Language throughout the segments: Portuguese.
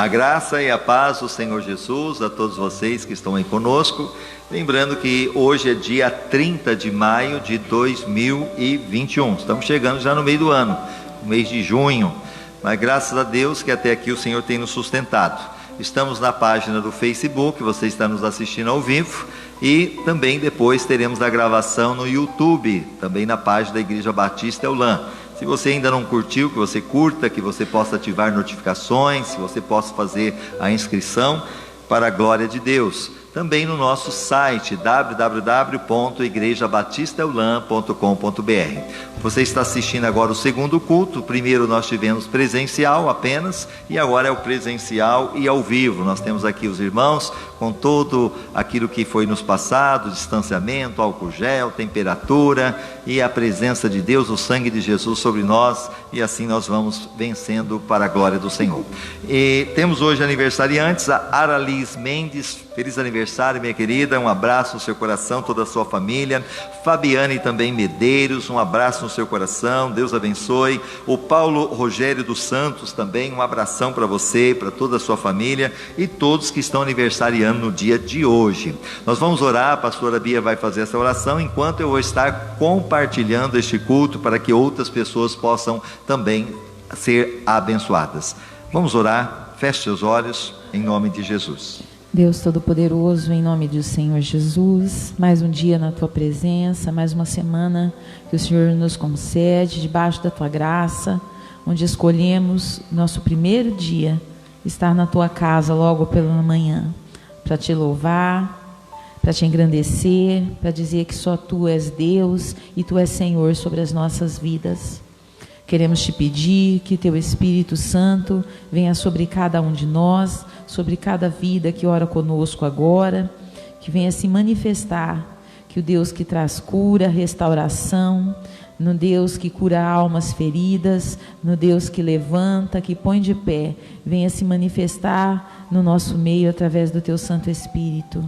A graça e a paz do Senhor Jesus a todos vocês que estão aí conosco. Lembrando que hoje é dia 30 de maio de 2021. Estamos chegando já no meio do ano, no mês de junho. Mas graças a Deus que até aqui o Senhor tem nos sustentado. Estamos na página do Facebook, você está nos assistindo ao vivo. E também depois teremos a gravação no YouTube, também na página da Igreja Batista Eulam. Se você ainda não curtiu, que você curta, que você possa ativar notificações, que você possa fazer a inscrição para a glória de Deus. Também no nosso site www.igrejabatistaeulam.com.br. Você está assistindo agora o segundo culto. O primeiro nós tivemos presencial apenas, e agora é o presencial e ao vivo. Nós temos aqui os irmãos com todo aquilo que foi nos passado, distanciamento, álcool gel, temperatura e a presença de Deus, o sangue de Jesus sobre nós, e assim nós vamos vencendo para a glória do Senhor. E temos hoje aniversariantes, a Aralis Mendes. Feliz aniversário, minha querida, um abraço no seu coração, toda a sua família. Fabiane também Medeiros, um abraço no seu coração, Deus abençoe. O Paulo Rogério dos Santos também, um abração para você, para toda a sua família e todos que estão aniversariando no dia de hoje. Nós vamos orar, a pastora Bia vai fazer essa oração, enquanto eu vou estar compartilhando este culto para que outras pessoas possam também ser abençoadas. Vamos orar, feche seus olhos, em nome de Jesus. Deus Todo-Poderoso, em nome do Senhor Jesus, mais um dia na Tua presença, mais uma semana que o Senhor nos concede, debaixo da Tua graça, onde escolhemos nosso primeiro dia, estar na Tua casa logo pela manhã, para Te louvar, para Te engrandecer, para dizer que só Tu és Deus e Tu és Senhor sobre as nossas vidas. Queremos Te pedir que Teu Espírito Santo venha sobre cada um de nós, sobre cada vida que ora conosco agora, que venha se manifestar, que o Deus que traz cura, restauração, no Deus que cura almas feridas, no Deus que levanta, que põe de pé, venha se manifestar no nosso meio através do Teu Santo Espírito.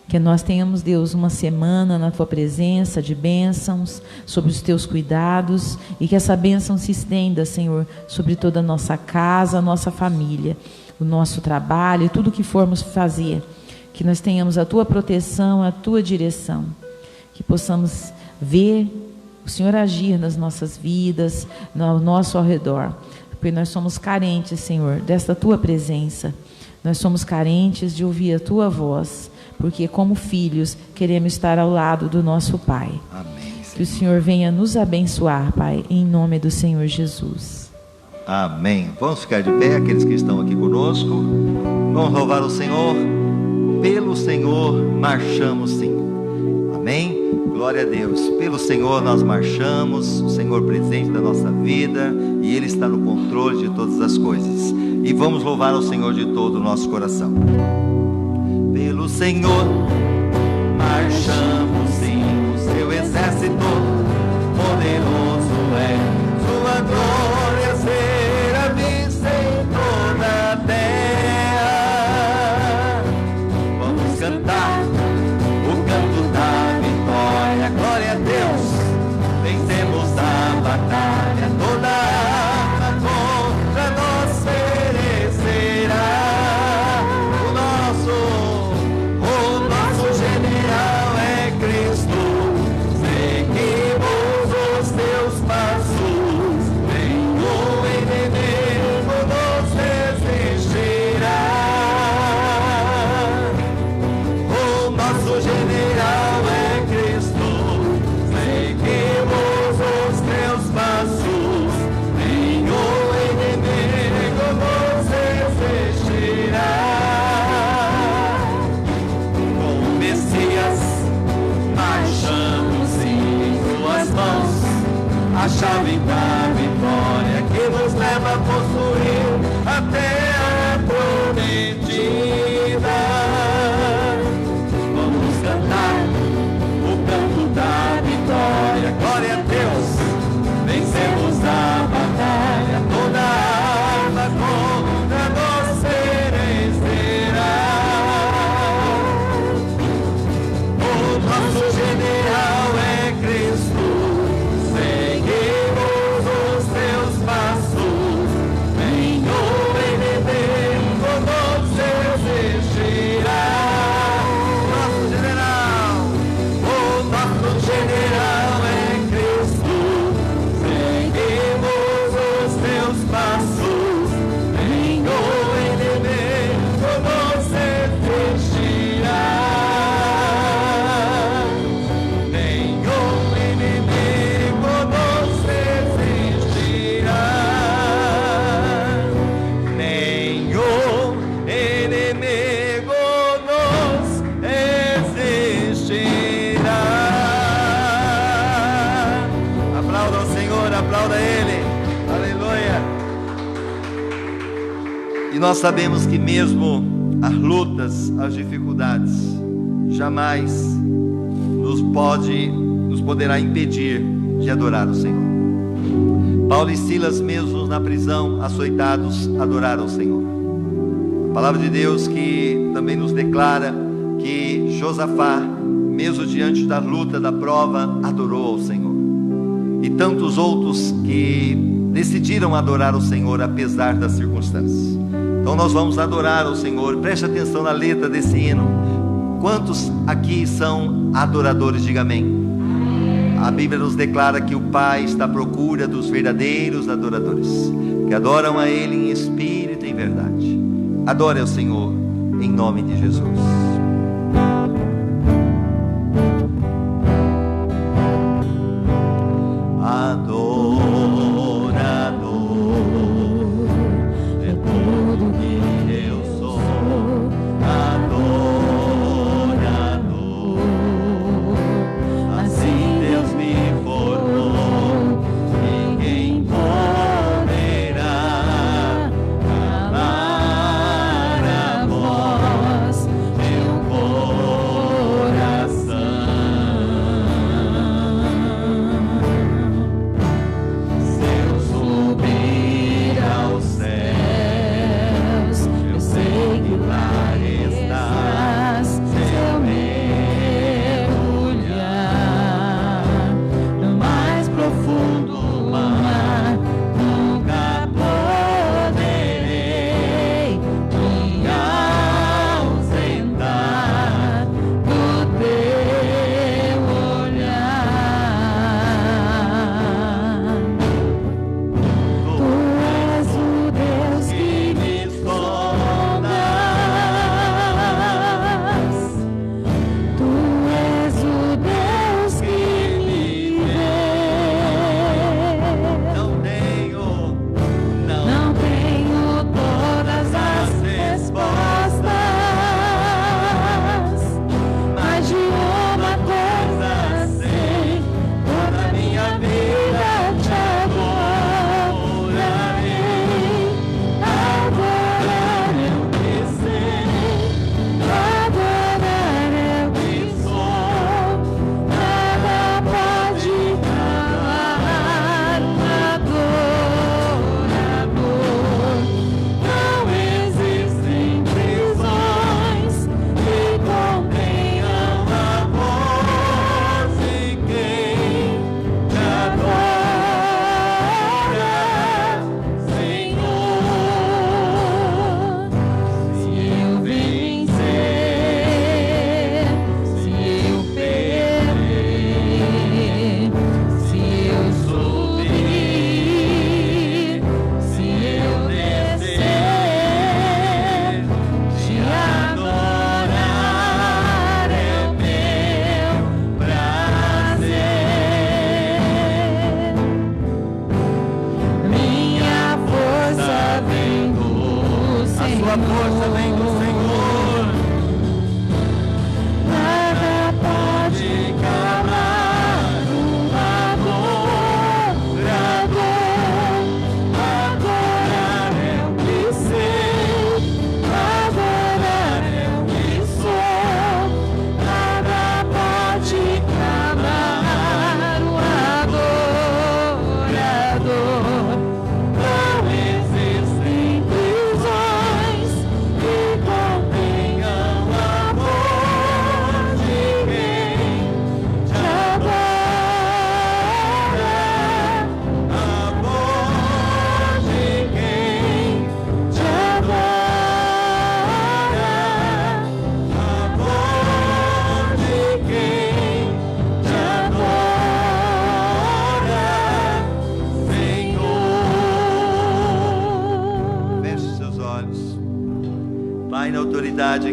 Que nós tenhamos, Deus, uma semana na Tua presença de bênçãos, sobre os Teus cuidados, e que essa bênção se estenda, Senhor, sobre toda a nossa casa, a nossa família, o nosso trabalho, tudo que formos fazer. Que nós tenhamos a Tua proteção, a Tua direção. Que possamos ver o Senhor agir nas nossas vidas, ao nosso ao redor. Porque nós somos carentes, Senhor, desta Tua presença. Nós somos carentes de ouvir a Tua voz. Porque como filhos queremos estar ao lado do nosso Pai. Amém, que o Senhor venha nos abençoar, Pai, em nome do Senhor Jesus. Amém. Vamos ficar de pé, aqueles que estão aqui conosco. Vamos louvar o Senhor. Pelo Senhor marchamos sim. Amém. Glória a Deus. Pelo Senhor nós marchamos, o Senhor presente da nossa vida, e Ele está no controle de todas as coisas. E vamos louvar ao Senhor de todo o nosso coração. Pelo Senhor marchamos sim, o seu exército poderoso é, sua glória será vista em toda a terra. Vamos cantar o canto da vitória, glória a Deus, vencemos a batalha, toda arma contra nós perecerá. A chave da vitória que nos leva a possuir a terra prometida. Vamos cantar o canto da vitória, glória a Deus, vencemos a batalha, toda arma contra nós perecerá. O nosso general é Cristo, seguimos E nós sabemos que mesmo as lutas, as dificuldades, jamais nos poderá impedir de adorar o Senhor. Paulo e Silas, mesmo na prisão, açoitados, adoraram o Senhor. A palavra de Deus que também nos declara que Josafá, mesmo diante da luta, da prova, adorou ao Senhor. E tantos outros que decidiram adorar o Senhor apesar das circunstâncias. Então nós vamos adorar ao Senhor. Preste atenção na letra desse hino. Quantos aqui são adoradores? Diga amém. A Bíblia nos declara que o Pai está à procura dos verdadeiros adoradores, que adoram a Ele em espírito e em verdade. Adore ao Senhor em nome de Jesus.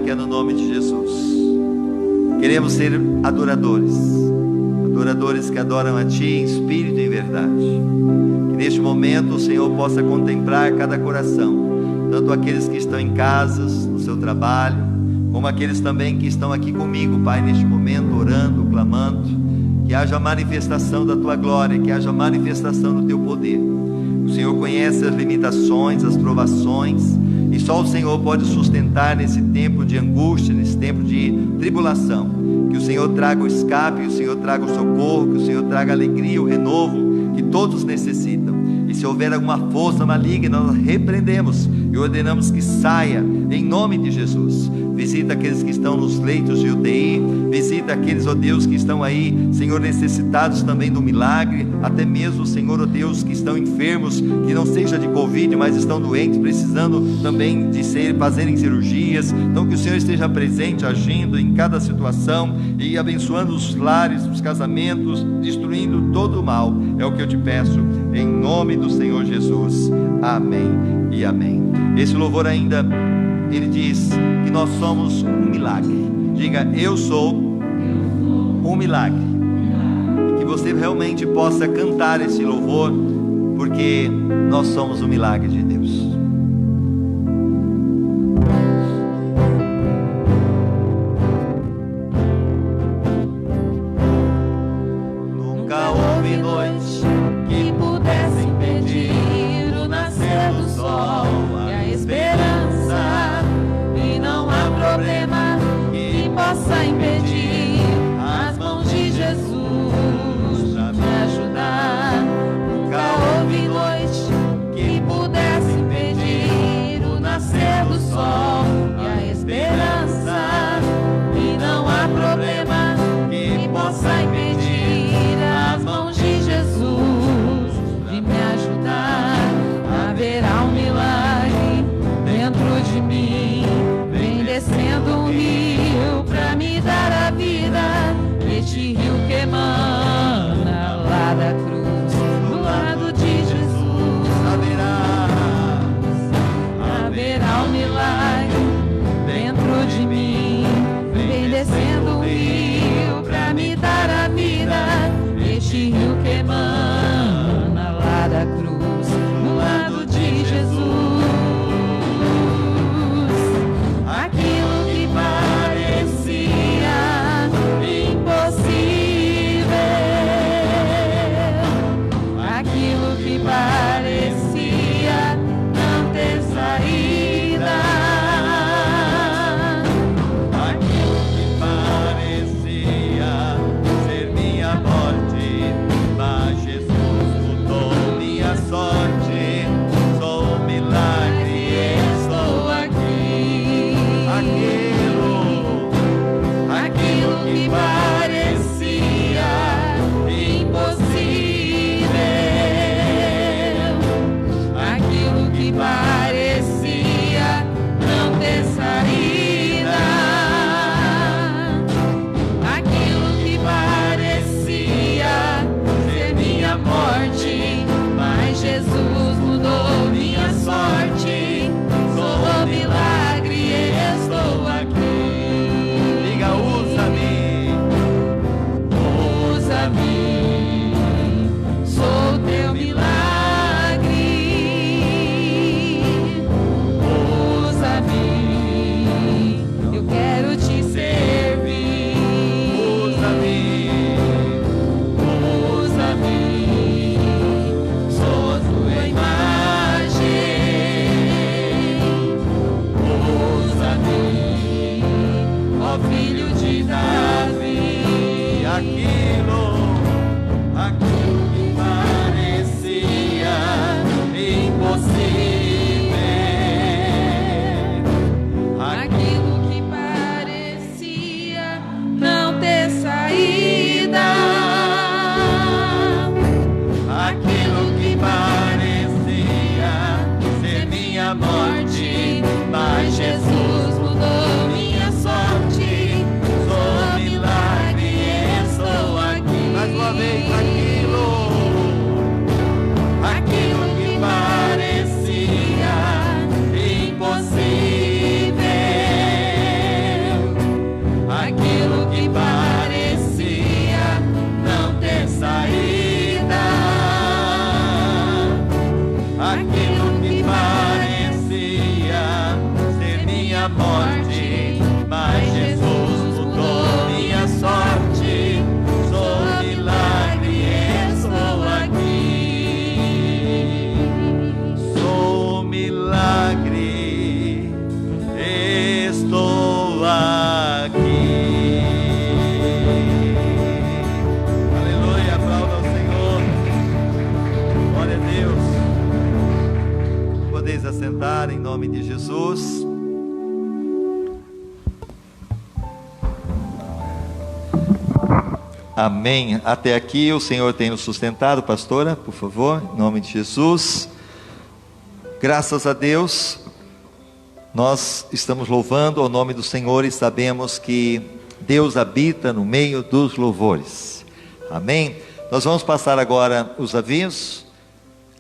Que é no nome de Jesus. Queremos ser adoradores que adoram a Ti em espírito e em verdade. Que neste momento o Senhor possa contemplar cada coração, tanto aqueles que estão em casas, no seu trabalho, como aqueles também que estão aqui comigo, Pai, neste momento, orando, clamando. Que haja manifestação da Tua glória, que haja manifestação do Teu poder. O Senhor conhece as limitações, as provações, E só o Senhor pode sustentar nesse tempo de angústia, nesse tempo de tribulação. Que o Senhor traga o escape, que o Senhor traga o socorro, que o Senhor traga a alegria, o renovo que todos necessitam. E se houver alguma força maligna, nós repreendemos e ordenamos que saia em nome de Jesus. Visita aqueles que estão nos leitos de UTI, visita aqueles, ó Deus, que estão aí, Senhor, necessitados também do milagre, até mesmo, Senhor, ó Deus, que estão enfermos, que não seja de Covid, mas estão doentes, precisando também de fazerem cirurgias. Então que o Senhor esteja presente, agindo em cada situação e abençoando os lares, os casamentos, destruindo todo o mal. É o que eu te peço, em nome do Senhor Jesus. Amém e amém. Esse louvor ainda, ele diz que nós somos um milagre. Diga, eu sou um milagre. E que você realmente possa cantar esse louvor, porque nós somos um milagre de Deus. Nunca houve noite que pudesse impedir o nascer do sol e a esperança, e não há problema que possa impedir as mãos de Jesus a me ajudar. Nunca houve noite que pudesse impedir o nascer do sol e a esperança, e não há problema que possa impedir as mãos de Jesus de me ajudar. Haverá um milagre dentro de mim, vem descendo um rio pra me dar a vida. Este rio que emana lá da cruz, do lado de Jesus. Haverá um milagre dentro de mim, vem descendo um rio pra me dar a vida. Este rio que emana lá da cruz, do lado de Jesus. Aquilo que parecia impossível, aquilo que parecia não ter saída, aquilo que parecia ser minha morte, mas Jesus mudou minha sorte. Sou um milagre, estou aqui. Aquilo que parecia impossível, aquilo que parecia não ter saída, aquilo que parecia ser minha morte, mas Jesus mudou minha sorte. Sou um milagre, estou aqui. Diga, usa-me, usa-me, sou teu milagre. Usa-me, eu quero te servir. Usa-me, usa-me, sou a tua imagem. Usa-me, ó filho de Davi. Aquilo que parecia impossível, aquilo que parecia não ter saída, aquilo que parecia ser minha morte, mas Jesus mudou minha sorte. Sou um milagre, estou aqui. Mais uma vez, aquilo que parecia impossível, aquilo que parecia não ter saída, aquilo que parecia ser minha morte, mas Jesus mudou minha sorte. Sou um milagre, estou aqui. Sou um milagre, sentar em nome de Jesus. Amém. Até aqui o Senhor tem nos sustentado, pastora, por favor, em nome de Jesus. Graças a Deus, nós estamos louvando ao nome do Senhor e sabemos que Deus habita no meio dos louvores. Amém. Nós vamos passar agora os avisos.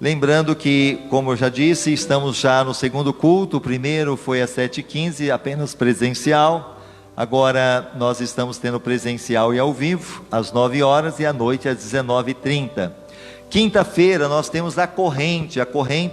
Lembrando que, como eu já disse, estamos já no segundo culto. O primeiro foi às 7h15, apenas presencial. Agora nós estamos tendo presencial e ao vivo, às 9 horas e à noite às 19h30. Quinta-feira nós temos a corrente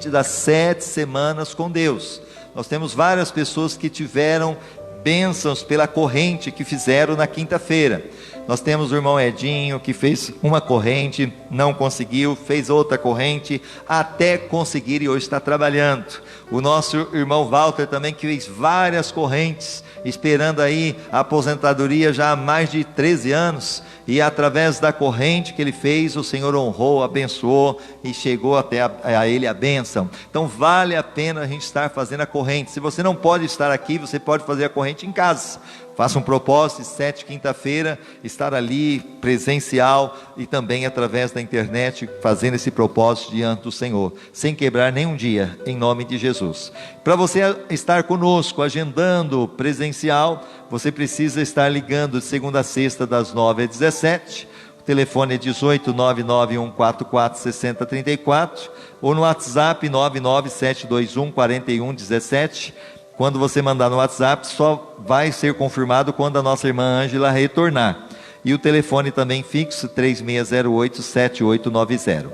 das 7 semanas com Deus. Nós temos várias pessoas que tiveram bênçãos pela corrente que fizeram na quinta-feira. Nós temos o irmão Edinho, que fez uma corrente, não conseguiu, fez outra corrente, até conseguir, e hoje está trabalhando. O nosso irmão Walter também, que fez várias correntes, esperando aí a aposentadoria já há mais de 13 anos, e através da corrente que ele fez, o Senhor honrou, abençoou, e chegou até a ele a bênção. Então vale a pena a gente estar fazendo a corrente. Se você não pode estar aqui, você pode fazer a corrente em casa. Faça um propósito, 7 quinta-feira, estar ali presencial e também através da internet, fazendo esse propósito diante do Senhor, sem quebrar nenhum dia, em nome de Jesus. Para você estar conosco, agendando presencial, você precisa estar ligando de segunda a sexta, das 9 às 17. O telefone é 18 99144 6034 ou no WhatsApp 99721 4117. Quando você mandar no WhatsApp, só vai ser confirmado quando a nossa irmã Ângela retornar. E o telefone também fixo, 3608-7890.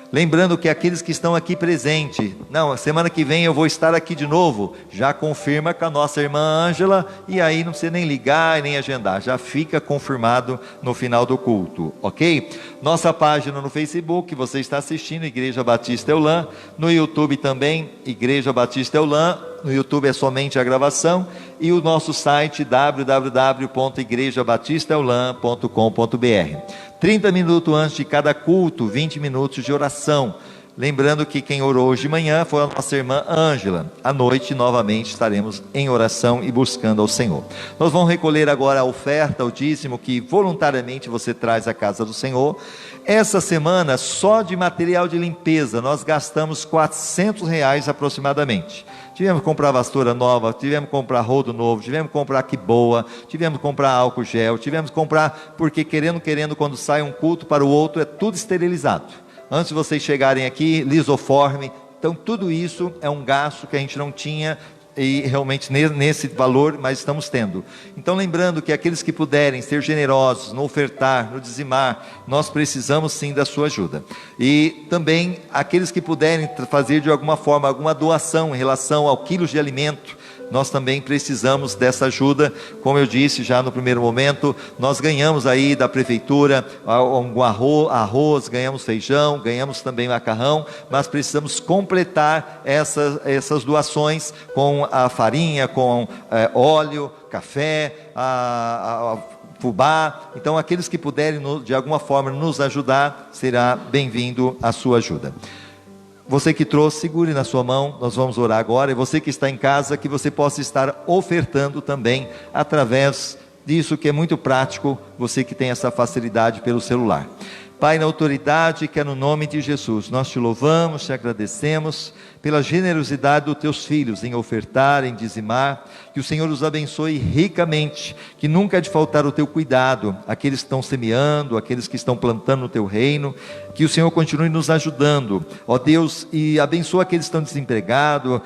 Lembrando que aqueles que estão aqui presentes, não, semana que vem eu vou estar aqui de novo, já confirma com a nossa irmã Ângela, e aí não precisa nem ligar e nem agendar, já fica confirmado no final do culto, ok? Nossa página no Facebook, você está assistindo, Igreja Batista Eulã, no YouTube também, Igreja Batista Eulã, no YouTube é somente a gravação, e o nosso site www.igrejabatistelã.com.br. 30 minutos antes de cada culto, 20 minutos de oração. Lembrando que quem orou hoje de manhã foi a nossa irmã Ângela. À noite, novamente, estaremos em oração e buscando ao Senhor. Nós vamos recolher agora a oferta, o dízimo, que voluntariamente você traz à casa do Senhor. Essa semana, só de material de limpeza, nós gastamos R$400 aproximadamente. Tivemos que comprar vassoura nova, tivemos que comprar rodo novo, tivemos que comprar quiboa, tivemos que comprar álcool gel, tivemos que comprar, porque querendo, quando sai um culto para o outro, é tudo esterilizado. Antes de vocês chegarem aqui, lisoforme. Então tudo isso é um gasto que a gente não tinha, e realmente nesse valor, mas estamos tendo. Então lembrando que aqueles que puderem ser generosos no ofertar, no dizimar, nós precisamos sim da sua ajuda. E também aqueles que puderem fazer de alguma forma, alguma doação em relação ao quilo de alimento, nós também precisamos dessa ajuda. Como eu disse já no primeiro momento, nós ganhamos aí da prefeitura um arroz, ganhamos feijão, ganhamos também macarrão, mas precisamos completar essas doações com a farinha, com óleo, café, fubá. Então aqueles que puderem de alguma forma nos ajudar, será bem-vindo a sua ajuda. Você que trouxe, segure na sua mão, nós vamos orar agora. E você que está em casa, que você possa estar ofertando também, através disso que é muito prático, você que tem essa facilidade pelo celular. Pai, na autoridade que é no nome de Jesus, nós te louvamos, te agradecemos pela generosidade dos teus filhos em ofertar, em dizimar. Que o Senhor os abençoe ricamente, que nunca há de faltar o teu cuidado, aqueles que estão semeando, aqueles que estão plantando no teu reino. Que o Senhor continue nos ajudando, ó Deus, e abençoa aqueles que estão desempregados,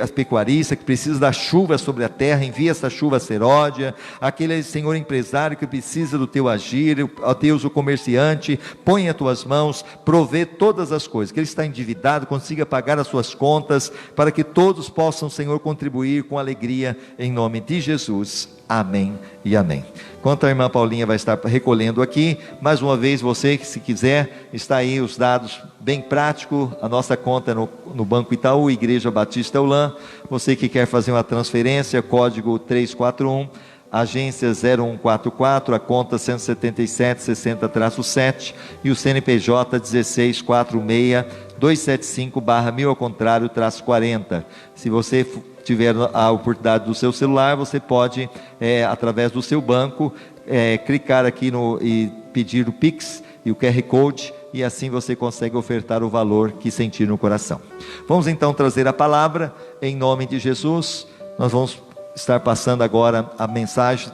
as pecuaristas que precisam da chuva sobre a terra, envia essa chuva seródia, aquele Senhor empresário que precisa do teu agir, ó Deus, o comerciante, põe as tuas mãos, provê todas as coisas, que ele está endividado, consiga pagar as suas contas, para que todos possam, Senhor, contribuir com alegria, em nome de Jesus, amém e amém. Enquanto a irmã Paulinha vai estar recolhendo aqui, mais uma vez você que se quiser, está aí os dados bem práticos, a nossa conta é no Banco Itaú, Igreja Batista Eulã. Você que quer fazer uma transferência, código 341, agência 0144, a conta 17760-7 e o CNPJ 1646-275/1000 ao contrário, -40. Se você tiver a oportunidade do seu celular, você pode, através do seu banco, clicar aqui e pedir o Pix e o QR Code, e assim você consegue ofertar o valor que sentir no coração. Vamos então trazer a palavra em nome de Jesus. Nós vamos estar passando agora a mensagem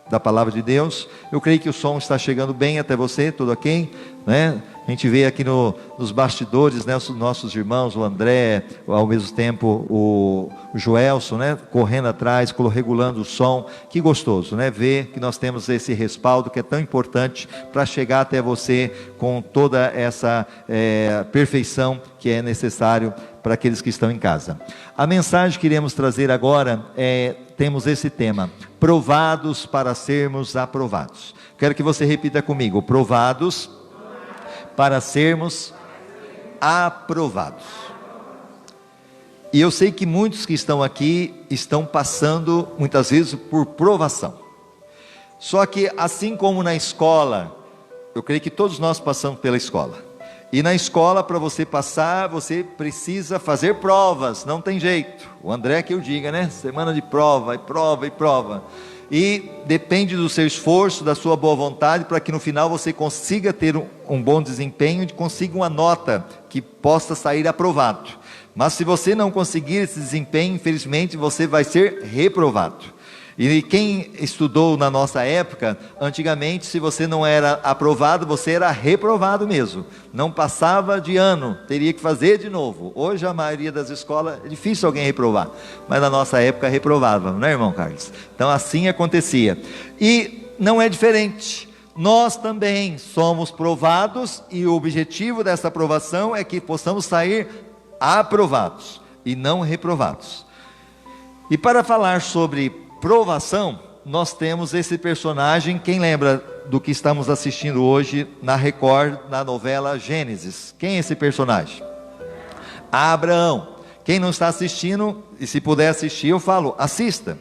da palavra de Deus. Eu creio que o som está chegando bem até você, tudo ok? Né? A gente vê aqui nos bastidores, né, os nossos irmãos, o André, ao mesmo tempo o Joelson, né, correndo atrás, regulando o som. Que gostoso, né, ver que nós temos esse respaldo que é tão importante para chegar até você com toda essa perfeição que é necessário para aqueles que estão em casa. A mensagem que iremos trazer agora temos esse tema: provados para sermos aprovados. Quero que você repita comigo: provados para sermos aprovados. E eu sei que muitos que estão aqui estão passando muitas vezes por provação. Só que assim como na escola, eu creio que todos nós passamos pela escola. E na escola, para você passar, você precisa fazer provas, não tem jeito. O André que eu diga, né? Semana de prova, e prova, e prova. E depende do seu esforço, da sua boa vontade, para que no final você consiga ter um bom desempenho, e consiga uma nota que possa sair aprovado. Mas se você não conseguir esse desempenho, infelizmente você vai ser reprovado. E quem estudou na nossa época, antigamente, se você não era aprovado, você era reprovado mesmo. Não passava de ano, teria que fazer de novo. Hoje a maioria das escolas, é difícil alguém reprovar. Mas na nossa época reprovava, não é, irmão Carlos? Então assim acontecia. E não é diferente. Nós também somos provados, e o objetivo dessa aprovação é que possamos sair aprovados e não reprovados. E para falar sobre provação, nós temos esse personagem. Quem lembra do que estamos assistindo hoje na Record, na novela Gênesis? Quem é esse personagem? Abraão. Quem não está assistindo, e se puder assistir, eu falo, assista,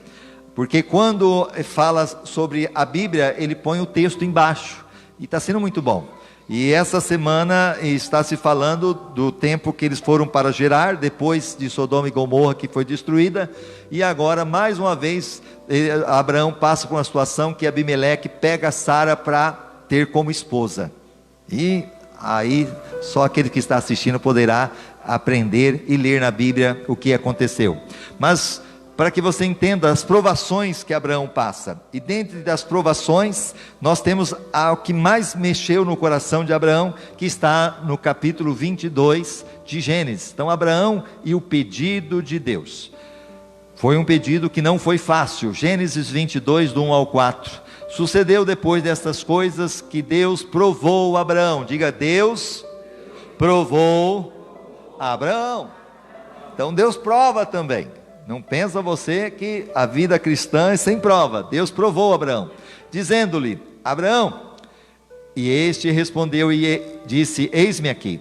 porque quando fala sobre a Bíblia, ele põe o texto embaixo, e está sendo muito bom. E essa semana está se falando do tempo que eles foram para Gerar, depois de Sodoma e Gomorra, que foi destruída. E agora, mais uma vez, Abraão passa por uma situação que Abimeleque pega Sara para ter como esposa. E aí, só aquele que está assistindo poderá aprender e ler na Bíblia o que aconteceu. Mas para que você entenda as provações que Abraão passa. E dentro das provações, nós temos o que mais mexeu no coração de Abraão, que está no capítulo 22 de Gênesis. Então, Abraão e o pedido de Deus. Foi um pedido que não foi fácil. Gênesis 22, do 1 ao 4. Sucedeu depois dessas coisas que Deus provou Abraão. Diga, Deus provou Abraão. Então, Deus prova também. Não pensa você que a vida cristã é sem prova. Deus provou Abraão, dizendo-lhe: Abraão. E este respondeu e disse: eis-me aqui.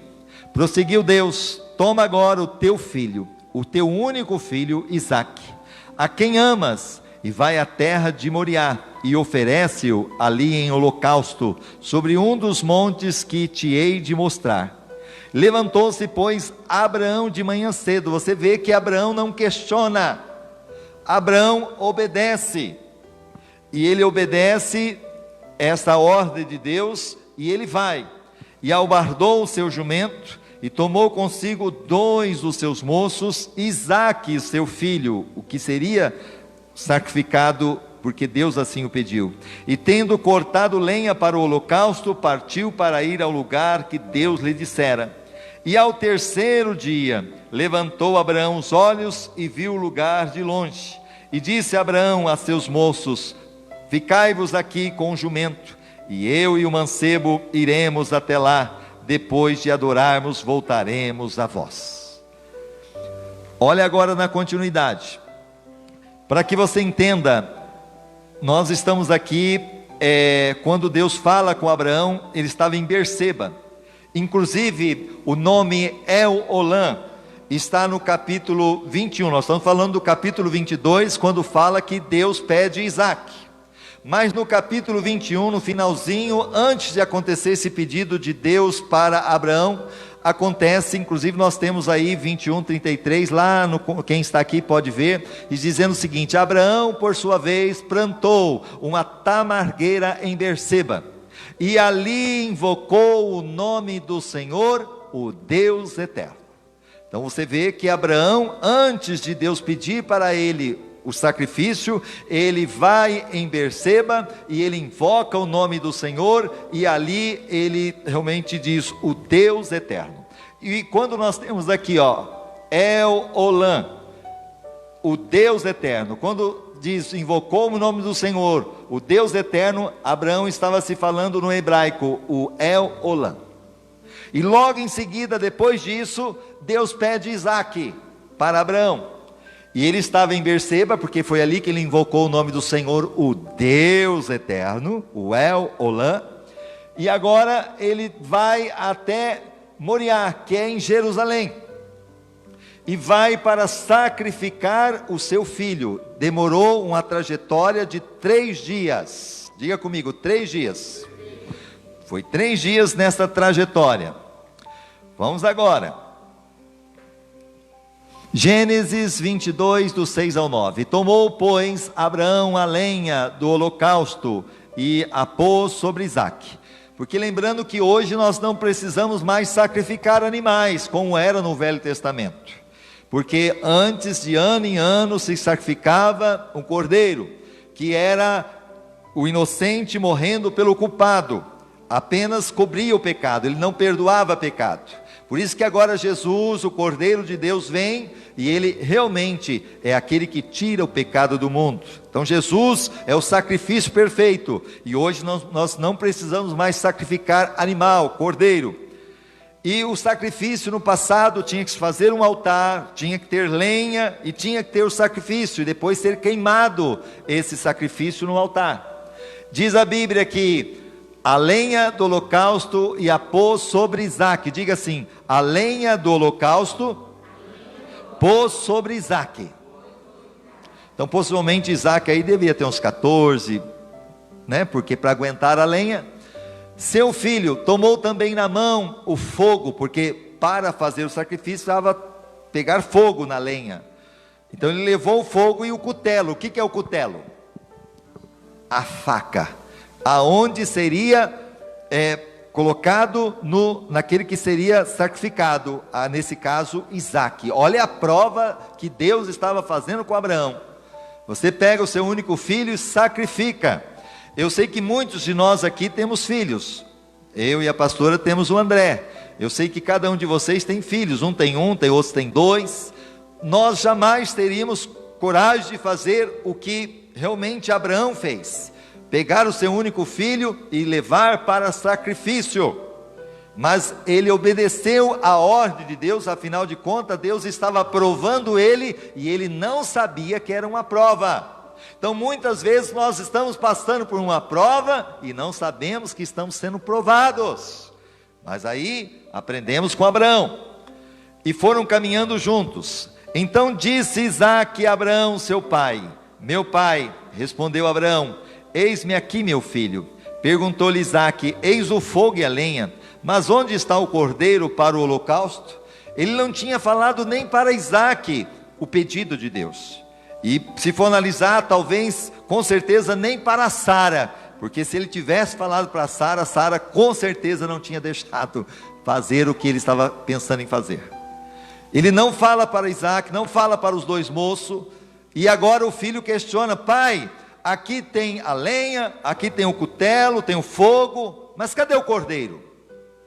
Prosseguiu Deus: toma agora o teu filho, o teu único filho Isaque, a quem amas, e vai à terra de Moriá, e oferece-o ali em holocausto, sobre um dos montes que te hei de mostrar. Levantou-se, pois, Abraão de manhã cedo. Você vê que Abraão não questiona, Abraão obedece, e ele obedece essa ordem de Deus, e ele vai, e albardou o seu jumento, e tomou consigo 2 dos seus moços, Isaque, seu filho, o que seria sacrificado, porque Deus assim o pediu, e tendo cortado lenha para o holocausto, partiu para ir ao lugar que Deus lhe dissera. E ao terceiro dia, levantou Abraão os olhos e viu o lugar de longe, e disse Abraão a seus moços: ficai-vos aqui com o jumento, e eu e o mancebo iremos até lá, depois de adorarmos, voltaremos a vós. Olha agora na continuidade, para que você entenda. Nós estamos aqui, quando Deus fala com Abraão, ele estava em Berseba. Inclusive, o nome El-Olã está no capítulo 21. Nós estamos falando do capítulo 22, quando fala que Deus pede Isaque. Mas no capítulo 21, no finalzinho, antes de acontecer esse pedido de Deus para Abraão, acontece, inclusive nós temos aí 21, 33, lá, quem está aqui pode ver, e dizendo o seguinte: Abraão, por sua vez, plantou uma tamargueira em Berseba, e ali invocou o nome do Senhor, o Deus eterno. Então você vê que Abraão, antes de Deus pedir para ele o sacrifício, ele vai em Berseba e ele invoca o nome do Senhor, e ali ele realmente diz o Deus eterno. E quando nós temos aqui, El Olam, o Deus eterno, quando diz invocou o nome do Senhor, o Deus eterno, Abraão estava se falando no hebraico, o El Olam. E logo em seguida, depois disso, Deus pede Isaque para Abraão. E ele estava em Berseba, porque foi ali que ele invocou o nome do Senhor, o Deus eterno, o El Olam. E agora ele vai até Moriá, que é em Jerusalém, e vai para sacrificar o seu filho. Demorou uma trajetória de 3 dias. Diga comigo, 3 dias. Foi 3 dias nessa trajetória. Vamos agora. Gênesis 22, do 6 ao 9. Tomou, pois, Abraão a lenha do holocausto e a pôs sobre Isaque. Porque lembrando que hoje nós não precisamos mais sacrificar animais, como era no Velho Testamento. Porque antes, de ano em ano, se sacrificava um cordeiro, que era o inocente morrendo pelo culpado. Apenas cobria o pecado, ele não perdoava pecado. Por isso que agora Jesus, o Cordeiro de Deus, vem e ele realmente é aquele que tira o pecado do mundo. Então Jesus é o sacrifício perfeito, e hoje nós não precisamos mais sacrificar animal, cordeiro. E o sacrifício no passado tinha que se fazer um altar, tinha que ter lenha e tinha que ter o sacrifício, e depois ser queimado esse sacrifício no altar. Diz a Bíblia que a lenha do holocausto e a pôs sobre Isaque. Diga assim: a lenha do holocausto pôs sobre Isaque. Então possivelmente Isaque aí devia ter uns 14, porque para aguentar a lenha. Seu filho tomou também na mão o fogo, porque para fazer o sacrifício precisava pegar fogo na lenha. Então ele levou o fogo e o cutelo. O que é o cutelo? A faca, aonde seria colocado naquele que seria sacrificado, nesse caso Isaque. Olha a prova que Deus estava fazendo com Abraão. Você pega o seu único filho e sacrifica. Eu sei que muitos de nós aqui temos filhos. Eu e a pastora temos o André. Eu sei que cada um de vocês tem filhos. Um tem outros tem 2. Nós jamais teríamos coragem de fazer o que realmente Abraão fez: pegar o seu único filho e levar para sacrifício. Mas ele obedeceu a ordem de Deus. Afinal de contas, Deus estava provando ele, e ele não sabia que era uma prova. Então muitas vezes nós estamos passando por uma prova e não sabemos que estamos sendo provados. Mas aí aprendemos com Abraão. E foram caminhando juntos. Então disse Isaque a Abraão seu pai: meu pai. Respondeu Abraão: eis-me aqui, meu filho. Perguntou-lhe Isaque: eis o fogo e a lenha, mas onde está o cordeiro para o holocausto? Ele não tinha falado nem para Isaque o pedido de Deus. E se for analisar, talvez, com certeza, nem para Sara, porque se ele tivesse falado para Sara, Sara com certeza não tinha deixado fazer o que ele estava pensando em fazer. Ele não fala para Isaque, não fala para os 2 moços, e agora o filho questiona: pai, aqui tem a lenha, aqui tem o cutelo, tem o fogo, mas cadê o cordeiro?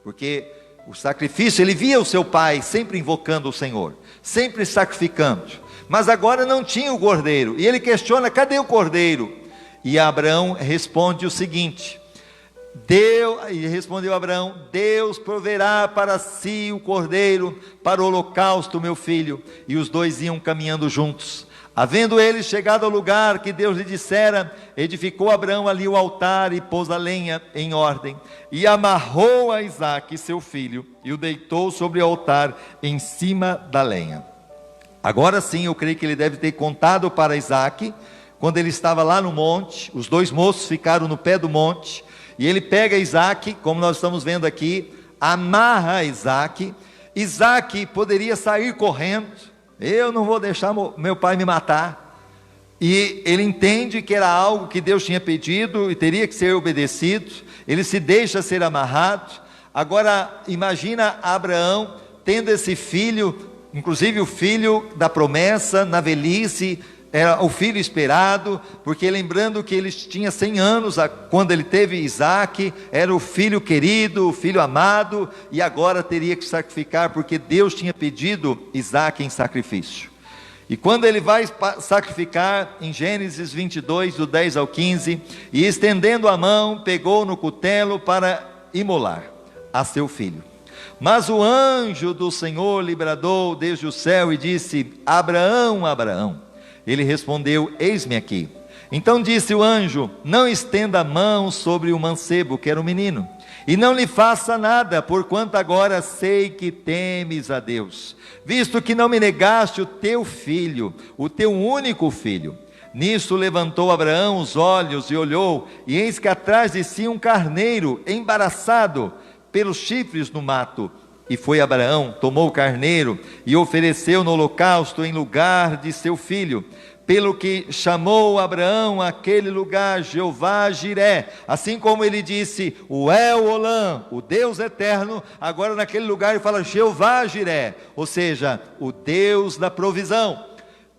Porque o sacrifício, ele via o seu pai sempre invocando o Senhor, sempre sacrificando. Mas agora não tinha o cordeiro, e ele questiona: cadê o cordeiro? E Abraão responde o seguinte: respondeu Abraão: Deus proverá para si o cordeiro para o holocausto, meu filho. E os 2 iam caminhando juntos. Havendo eles chegado ao lugar que Deus lhe dissera, edificou Abraão ali o altar e pôs a lenha em ordem, e amarrou a Isaque seu filho, e o deitou sobre o altar em cima da lenha. Agora sim, eu creio que ele deve ter contado para Isaque quando ele estava lá no monte, os dois moços ficaram no pé do monte, e ele pega Isaac, como nós estamos vendo aqui, amarra Isaac. Isaac poderia sair correndo, eu não vou deixar meu pai me matar, e ele entende que era algo que Deus tinha pedido e teria que ser obedecido. Ele se deixa ser amarrado. Agora imagina Abraão tendo esse filho, inclusive o filho da promessa, na velhice, era o filho esperado, porque lembrando que ele tinha 100 anos quando ele teve Isaac, era o filho querido, o filho amado, e agora teria que sacrificar, porque Deus tinha pedido Isaac em sacrifício. E quando ele vai sacrificar, em Gênesis 22, do 10 ao 15, e estendendo a mão, pegou no cutelo para imolar a seu filho. Mas o anjo do Senhor lhe bradou desde o céu e disse: Abraão, Abraão. Ele respondeu: eis-me aqui. Então disse o anjo: não estenda a mão sobre o mancebo, que era o menino, e não lhe faça nada, porquanto agora sei que temes a Deus, visto que não me negaste o teu filho, o teu único filho. Nisso levantou Abraão os olhos e olhou, e eis que atrás de si um carneiro, embaraçado pelos chifres no mato. E foi Abraão, tomou o carneiro e ofereceu no holocausto em lugar de seu filho, pelo que chamou Abraão aquele lugar Jeová Jiré, assim como ele disse o El Olam, o Deus eterno. Agora naquele lugar ele fala Jeová Jiré, ou seja, o Deus da provisão,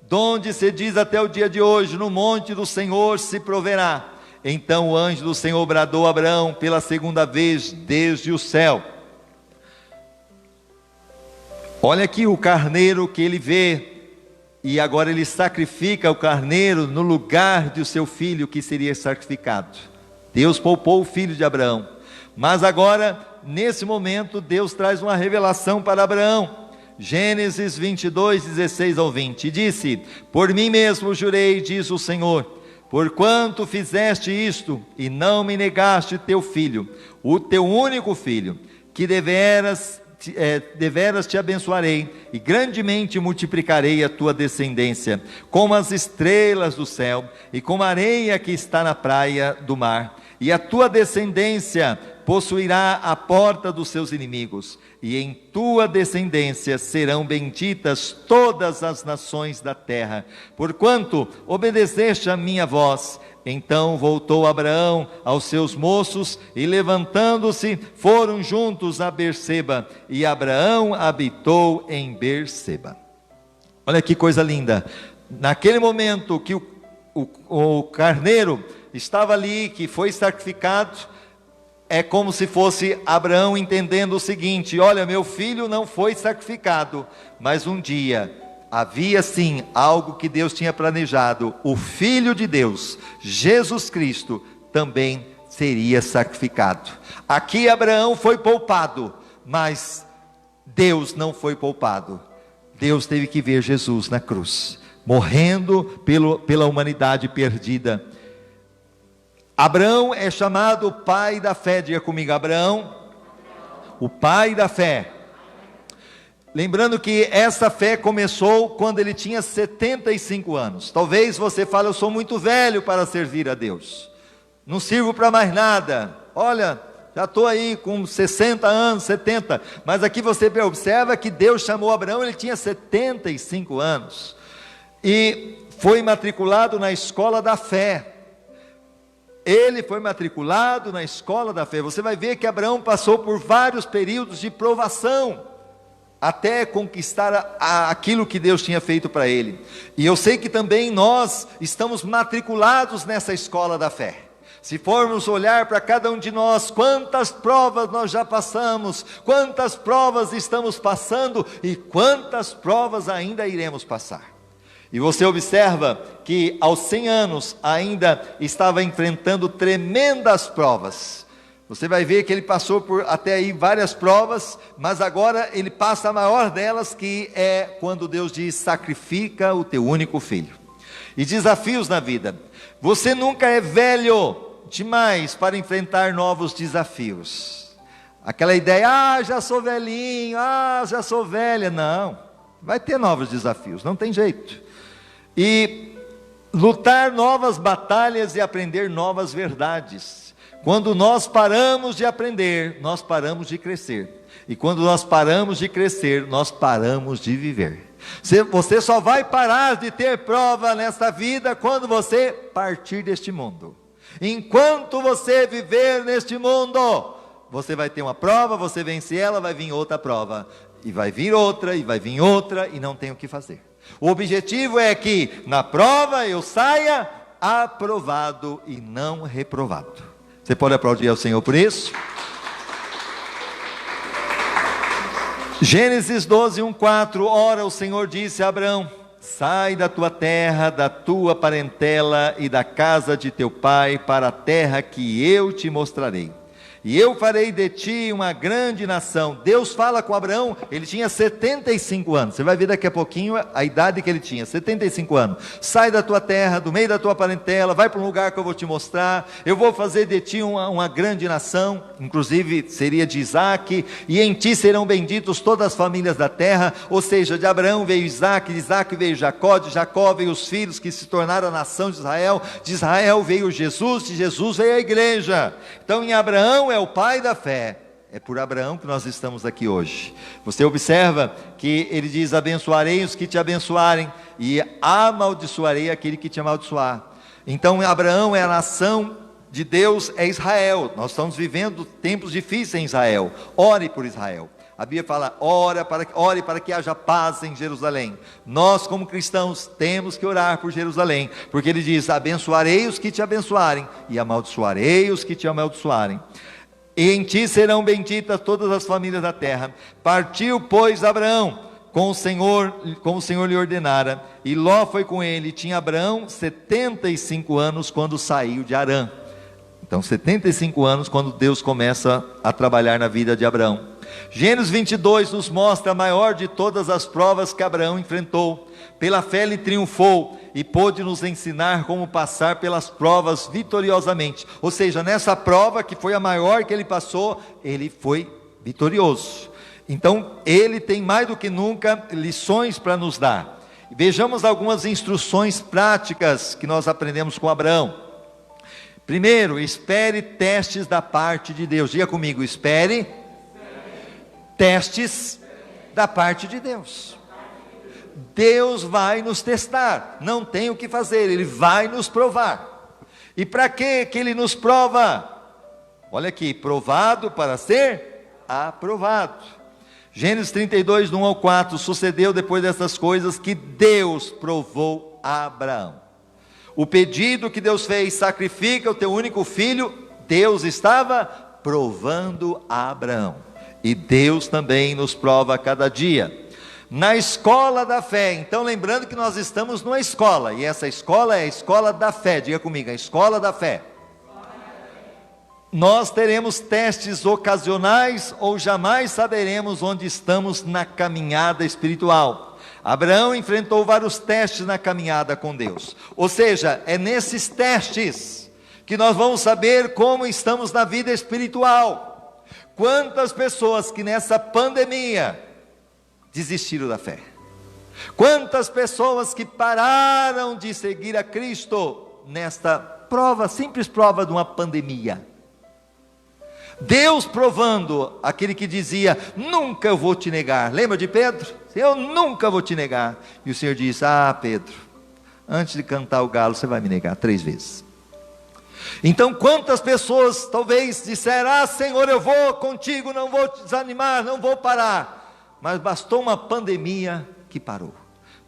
donde se diz até o dia de hoje: no monte do Senhor se proverá. Então o anjo do Senhor bradou a Abraão pela segunda vez desde o céu. Olha aqui o carneiro que ele vê, e agora ele sacrifica o carneiro no lugar de seu filho que seria sacrificado. Deus poupou o filho de Abraão, mas agora, nesse momento, Deus traz uma revelação para Abraão. Gênesis 22, 16 ao 20, e disse: por mim mesmo jurei, diz o Senhor, porquanto fizeste isto, e não me negaste teu filho, o teu único filho, que deveras te abençoarei, e grandemente multiplicarei a tua descendência, como as estrelas do céu, e como a areia que está na praia do mar. E a tua descendência possuirá a porta dos seus inimigos, e em tua descendência serão benditas todas as nações da terra, porquanto obedeceste a minha voz. Então voltou Abraão aos seus moços, e levantando-se, foram juntos a Berseba, e Abraão habitou em Berseba. Olha que coisa linda, naquele momento que o carneiro estava ali, que foi sacrificado, é como se fosse Abraão entendendo o seguinte: olha, meu filho não foi sacrificado, mas um dia havia sim algo que Deus tinha planejado. O Filho de Deus, Jesus Cristo, também seria sacrificado. Aqui Abraão foi poupado, mas Deus não foi poupado. Deus teve que ver Jesus na cruz, morrendo pela humanidade perdida. Abraão é chamado o pai da fé. Diga comigo: Abraão, o pai da fé. Lembrando que essa fé começou quando ele tinha 75 anos. Talvez você fale: eu sou muito velho para servir a Deus, não sirvo para mais nada. Olha, já estou aí com 60 anos, 70. Mas aqui você observa que Deus chamou Abraão, ele tinha 75 anos. E foi matriculado na escola da fé. Ele foi matriculado na escola da fé. Você vai ver que Abraão passou por vários períodos de provação, até conquistar aquilo que Deus tinha feito para ele. E eu sei que também nós estamos matriculados nessa escola da fé. Se formos olhar para cada um de nós, quantas provas nós já passamos, quantas provas estamos passando, e quantas provas ainda iremos passar. E você observa que aos 100 anos ainda estava enfrentando tremendas provas. Você vai ver que ele passou por até aí várias provas, mas agora ele passa a maior delas, que é quando Deus diz: sacrifica o teu único filho. E desafios na vida. Você nunca é velho demais para enfrentar novos desafios. Aquela ideia: já sou velhinho, já sou velha. Não, vai ter novos desafios, não tem jeito. E lutar novas batalhas e aprender novas verdades. Quando nós paramos de aprender, nós paramos de crescer. E quando nós paramos de crescer, nós paramos de viver. Você só vai parar de ter prova nesta vida quando você partir deste mundo. Enquanto você viver neste mundo, você vai ter uma prova, você vence ela, vai vir outra prova. E vai vir outra, e vai vir outra, e não tem o que fazer. O objetivo é que na prova eu saia aprovado e não reprovado. Você pode aplaudir ao Senhor por isso? Gênesis 12, 1, 4. Ora, o Senhor disse a Abraão: sai da tua terra, da tua parentela e da casa de teu pai, para a terra que eu te mostrarei. E eu farei de ti uma grande nação. Deus fala com Abraão, ele tinha 75 anos. Você vai ver daqui a pouquinho a idade que ele tinha, 75 anos. Sai da tua terra, do meio da tua parentela, vai para um lugar que eu vou te mostrar. Eu vou fazer de ti uma grande nação, inclusive seria de Isaac, e em ti serão benditos todas as famílias da terra. Ou seja, de Abraão veio Isaac, de Isaac veio Jacó, de Jacó veio os filhos que se tornaram a nação de Israel veio Jesus, de Jesus veio a igreja. Então em Abraão é o pai da fé. É por Abraão que nós estamos aqui hoje. Você observa que ele diz: abençoarei os que te abençoarem e amaldiçoarei aquele que te amaldiçoar. Então Abraão é a nação de Deus, é Israel. Nós estamos vivendo tempos difíceis em Israel. Ore por Israel. A Bíblia fala: ore para que haja paz em Jerusalém. Nós como cristãos temos que orar por Jerusalém, porque ele diz: abençoarei os que te abençoarem e amaldiçoarei os que te amaldiçoarem. E em ti serão benditas todas as famílias da terra. Partiu, pois, Abraão, como o Senhor lhe ordenara, e Ló foi com ele. Tinha Abraão 75 anos quando saiu de Harã. Então 75 anos quando Deus começa a trabalhar na vida de Abraão. Gênesis 22 nos mostra a maior de todas as provas que Abraão enfrentou. Pela fé ele triunfou e pôde nos ensinar como passar pelas provas vitoriosamente. Ou seja, nessa prova que foi a maior que ele passou, ele foi vitorioso. Então ele tem mais do que nunca lições para nos dar. Vejamos algumas instruções práticas que nós aprendemos com Abraão. Primeiro, espere testes da parte de Deus. Diga comigo: espere testes da parte de Deus. Deus vai nos testar, não tem o que fazer, Ele vai nos provar. E para que Ele nos prova? Olha aqui: provado para ser aprovado. Gênesis 32, do 1 ao 4, sucedeu depois dessas coisas que Deus provou a Abraão. O pedido que Deus fez: sacrifica o teu único filho, Deus estava provando a Abraão. E Deus também nos prova a cada dia. Na escola da fé, então lembrando que nós estamos numa escola, e essa escola é a escola da fé. Diga comigo: a escola da fé. Nós teremos testes ocasionais, ou jamais saberemos onde estamos na caminhada espiritual. Abraão enfrentou vários testes na caminhada com Deus. Ou seja, é nesses testes que nós vamos saber como estamos na vida espiritual. Quantas pessoas que nessa pandemia desistiram da fé? Quantas pessoas que pararam de seguir a Cristo nesta prova, simples prova de uma pandemia? Deus provando aquele que dizia: nunca eu vou te negar. Lembra de Pedro? Eu nunca vou te negar. E o Senhor disse: ah, Pedro, antes de cantar o galo você vai me negar 3 vezes. Então quantas pessoas talvez disseram: ah, Senhor, eu vou contigo, não vou te desanimar, não vou parar. Mas bastou uma pandemia que parou.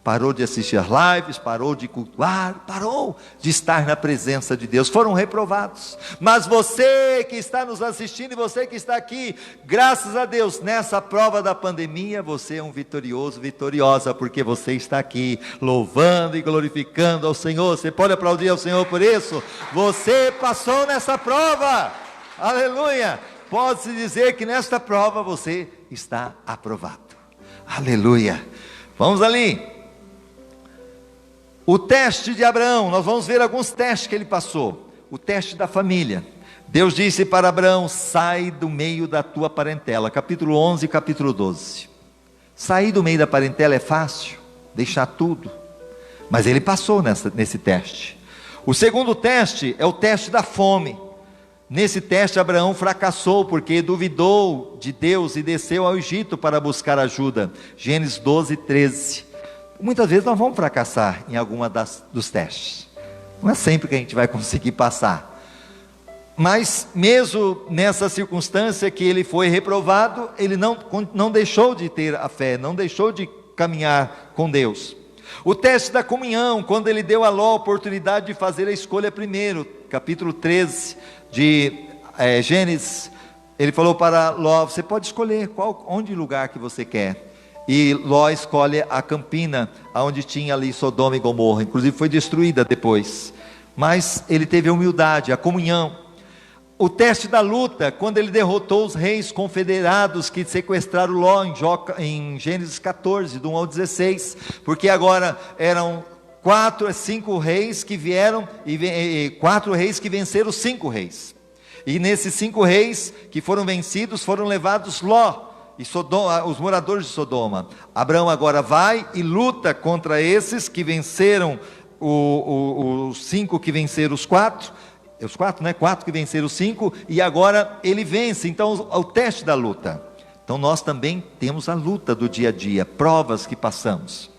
Parou de assistir as lives, parou de cultuar, parou de estar na presença de Deus. Foram reprovados. Mas você que está nos assistindo e você que está aqui, graças a Deus, nessa prova da pandemia, você é um vitorioso, vitoriosa, porque você está aqui louvando e glorificando ao Senhor. Você pode aplaudir ao Senhor por isso? Você passou nessa prova. Aleluia! Pode-se dizer que nesta prova você está aprovado. Aleluia! Vamos ali. O teste de Abraão, nós vamos ver alguns testes que ele passou. O teste da família. Deus disse para Abraão: sai do meio da tua parentela. Capítulo 11 e capítulo 12. Sair do meio da parentela é fácil? Deixar tudo? mas ele passou nesse teste. O segundo teste é o teste da fome. Nesse teste Abraão fracassou, porque duvidou de Deus e desceu ao Egito para buscar ajuda. Gênesis 12, 13. Muitas vezes nós vamos fracassar em alguma dos testes. Não é sempre que a gente vai conseguir passar. Mas mesmo nessa circunstância que ele foi reprovado, ele não deixou de ter a fé, não deixou de caminhar com Deus. O teste da comunhão, quando ele deu a Ló a oportunidade de fazer a escolha primeiro, capítulo 13 de Gênesis, ele falou para Ló: você pode escolher onde lugar que você quer. E Ló escolhe a campina, onde tinha ali Sodoma e Gomorra, inclusive foi destruída depois. Mas ele teve a humildade, a comunhão. O teste da luta, quando ele derrotou os reis confederados que sequestraram Ló em Gênesis 14, do 1 ao 16, porque agora eram 5 reis que vieram, e 4 reis que venceram 5 reis, e nesses 5 reis que foram vencidos, foram levados Ló e Sodoma, os moradores de Sodoma. Abraão agora vai e luta contra esses que venceram os 5 que venceram os 4, os 4, né? 4 que venceram os 5, e agora ele vence. Então o teste da luta. Então nós também temos a luta do dia a dia, provas que passamos.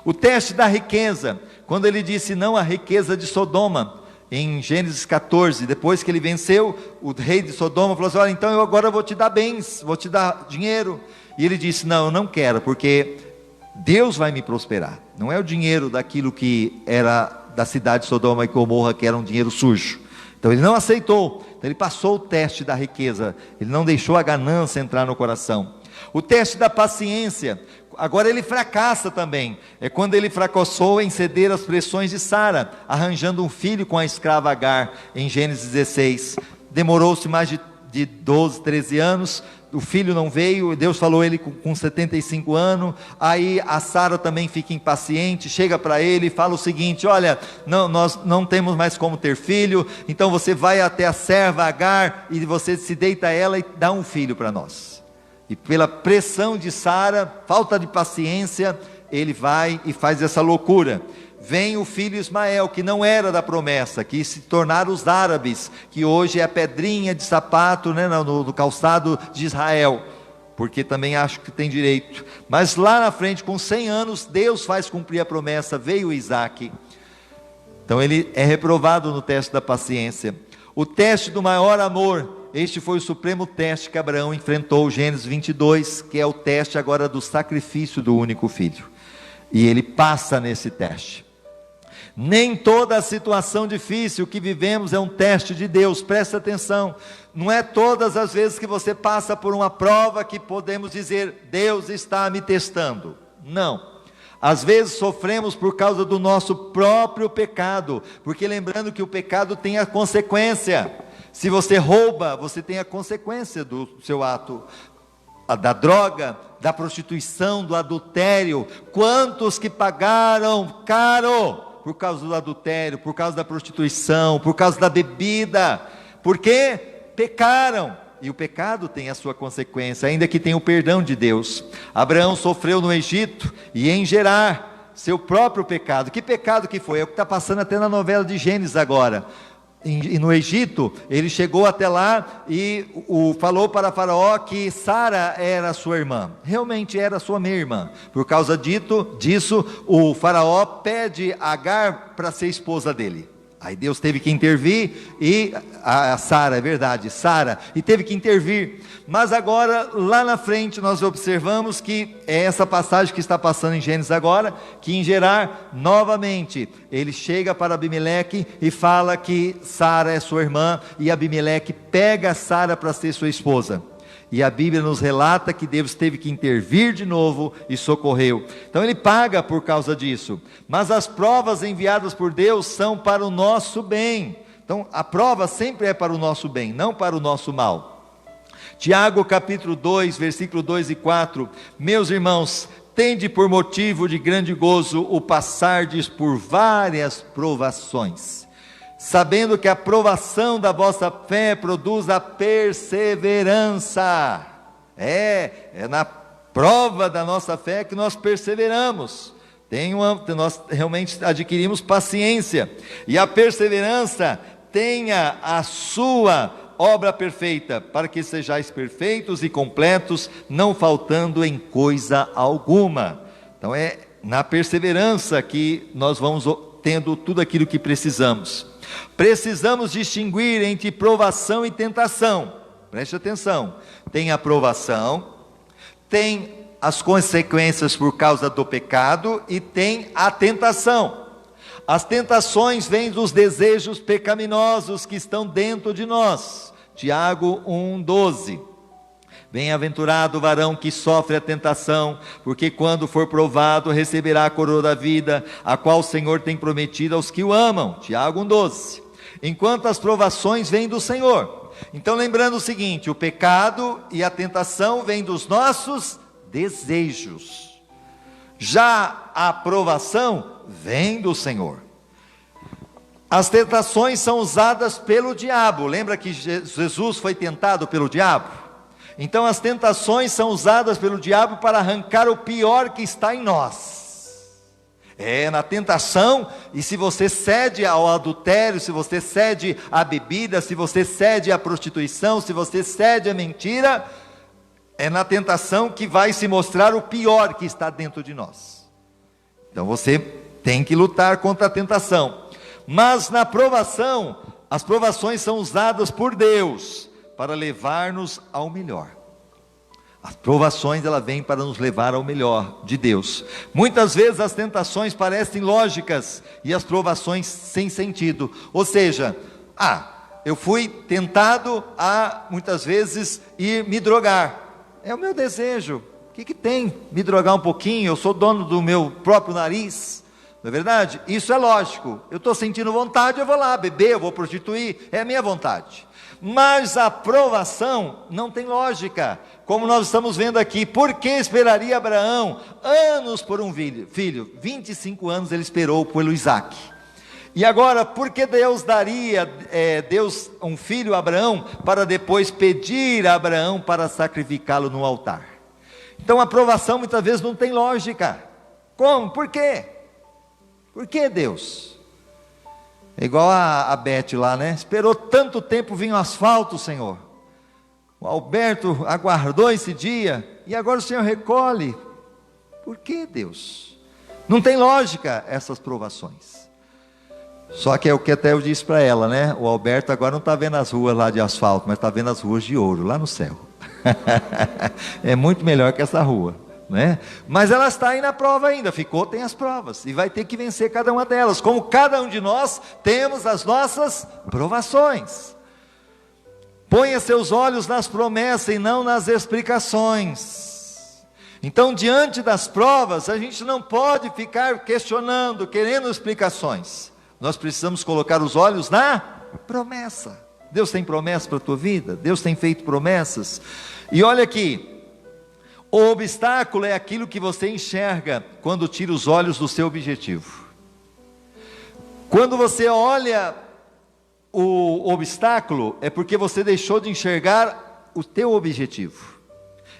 O teste da riqueza, quando ele disse não à riqueza de Sodoma, em Gênesis 14, depois que ele venceu, o rei de Sodoma falou assim: olha, então eu agora vou te dar bens, vou te dar dinheiro. E ele disse: não, eu não quero, porque Deus vai me prosperar. Não é o dinheiro daquilo que era da cidade de Sodoma e Gomorra, que era um dinheiro sujo. Então ele não aceitou, então ele passou o teste da riqueza, ele não deixou a ganância entrar no coração. O teste da paciência, agora ele fracassa também, é quando ele fracassou em ceder às pressões de Sara, arranjando um filho com a escrava Agar, em Gênesis 16, demorou-se mais de 12, 13 anos, o filho não veio, Deus falou ele com 75 anos, aí a Sara também fica impaciente, chega para ele e fala o seguinte: olha, nós não temos mais como ter filho, então você vai até a serva Agar, e você se deita a ela e dá um filho para nós. E pela pressão de Sara, falta de paciência, ele vai e faz essa loucura. Vem o filho Ismael, que não era da promessa, que se tornaram os árabes, que hoje é a pedrinha de sapato, né, no calçado de Israel, porque também acho que tem direito. Mas lá na frente, com 100 anos, Deus faz cumprir a promessa, veio Isaac. Então ele é reprovado no teste da paciência. O teste do maior amor, este foi o supremo teste que Abraão enfrentou, Gênesis 22, que é o teste agora do sacrifício do único filho. E ele passa nesse teste. Nem toda situação difícil que vivemos é um teste de Deus, presta atenção. Não é todas as vezes que você passa por uma prova que podemos dizer: Deus está me testando. Não. Às vezes sofremos por causa do nosso próprio pecado, porque lembrando que o pecado tem a consequência. Se você rouba, você tem a consequência do seu ato, da droga, da prostituição, do adultério. Quantos que pagaram caro por causa do adultério, por causa da prostituição, por causa da bebida? Porque pecaram, e o pecado tem a sua consequência, ainda que tenha o perdão de Deus. Abraão sofreu no Egito e em Gerar seu próprio pecado. Que pecado que foi? É o que está passando até na novela de Gênesis agora. E no Egito, ele chegou até lá e falou para Faraó que Sara era sua irmã. Realmente era sua meia-irmã. Por causa disso, o Faraó pede Agar para ser esposa dele. Aí Deus teve que intervir, e a Sara, é verdade, Sara, e teve que intervir. Mas agora, lá na frente, nós observamos que é essa passagem que está passando em Gênesis agora, que em Gerar, novamente, ele chega para Abimeleque e fala que Sara é sua irmã, e Abimeleque pega Sara para ser sua esposa. E a Bíblia nos relata que Deus teve que intervir de novo e socorreu. Então ele paga por causa disso. Mas as provas enviadas por Deus são para o nosso bem. Então a prova sempre é para o nosso bem, não para o nosso mal. Tiago capítulo 2, versículo 2 e 4. Meus irmãos, tende por motivo de grande gozo o passardes por várias provações, sabendo que a provação da vossa fé produz a perseverança. É na prova da nossa fé que nós perseveramos. Nós realmente adquirimos paciência. E a perseverança tenha a sua obra perfeita, para que sejais perfeitos e completos, não faltando em coisa alguma. Então é na perseverança que nós vamos tendo tudo aquilo que precisamos. Precisamos distinguir entre provação e tentação. Preste atenção. Tem a provação, tem as consequências por causa do pecado e tem a tentação. As tentações vêm dos desejos pecaminosos que estão dentro de nós. Tiago 1,12. Bem-aventurado o varão que sofre a tentação, porque quando for provado receberá a coroa da vida, a qual o Senhor tem prometido aos que o amam. Tiago 1,12. Enquanto as provações vêm do Senhor. Então lembrando o seguinte, o pecado e a tentação vêm dos nossos desejos. Já a provação vem do Senhor. As tentações são usadas pelo diabo. Lembra que Jesus foi tentado pelo diabo? Então as tentações são usadas pelo diabo para arrancar o pior que está em nós. Na tentação, e se você cede ao adultério, se você cede à bebida, se você cede à prostituição, se você cede à mentira, é na tentação que vai se mostrar o pior que está dentro de nós. Então você tem que lutar contra a tentação. Mas na provação, as provações são usadas por Deus para levar-nos ao melhor. As provações, ela vem para nos levar ao melhor de Deus. Muitas vezes as tentações parecem lógicas e as provações sem sentido. Ou seja, eu fui tentado a muitas vezes ir me drogar. É o meu desejo. O que tem? Me drogar um pouquinho, eu sou dono do meu próprio nariz. Não é verdade? Isso é lógico. Eu estou sentindo vontade, eu vou lá beber, eu vou prostituir, é a minha vontade. Mas a provação não tem lógica, como nós estamos vendo aqui. Por que esperaria Abraão anos por um filho? 25 anos ele esperou pelo Isaac. E agora, por que Deus daria um filho a Abraão, para depois pedir a Abraão para sacrificá-lo no altar? Então a provação muitas vezes não tem lógica. Como? Por quê? Por que Deus? É igual a Beth lá, né? Esperou tanto tempo vir o asfalto, Senhor. O Alberto aguardou esse dia, e agora o Senhor recolhe. Por que Deus? Não tem lógica essas provações. Só que é o que até eu disse para ela, né? O Alberto agora não está vendo as ruas lá de asfalto, mas está vendo as ruas de ouro, lá no céu. É muito melhor que essa rua, né? Mas ela está aí na prova ainda, tem as provas, e vai ter que vencer cada uma delas, como cada um de nós temos as nossas provações. Ponha seus olhos nas promessas e não nas explicações. Então, diante das provas, a gente não pode ficar questionando, querendo explicações. Nós precisamos colocar os olhos na promessa. Deus tem promessa para a tua vida, Deus tem feito promessas. E olha aqui, o obstáculo é aquilo que você enxerga quando tira os olhos do seu objetivo. Quando você olha o obstáculo, é porque você deixou de enxergar o teu objetivo.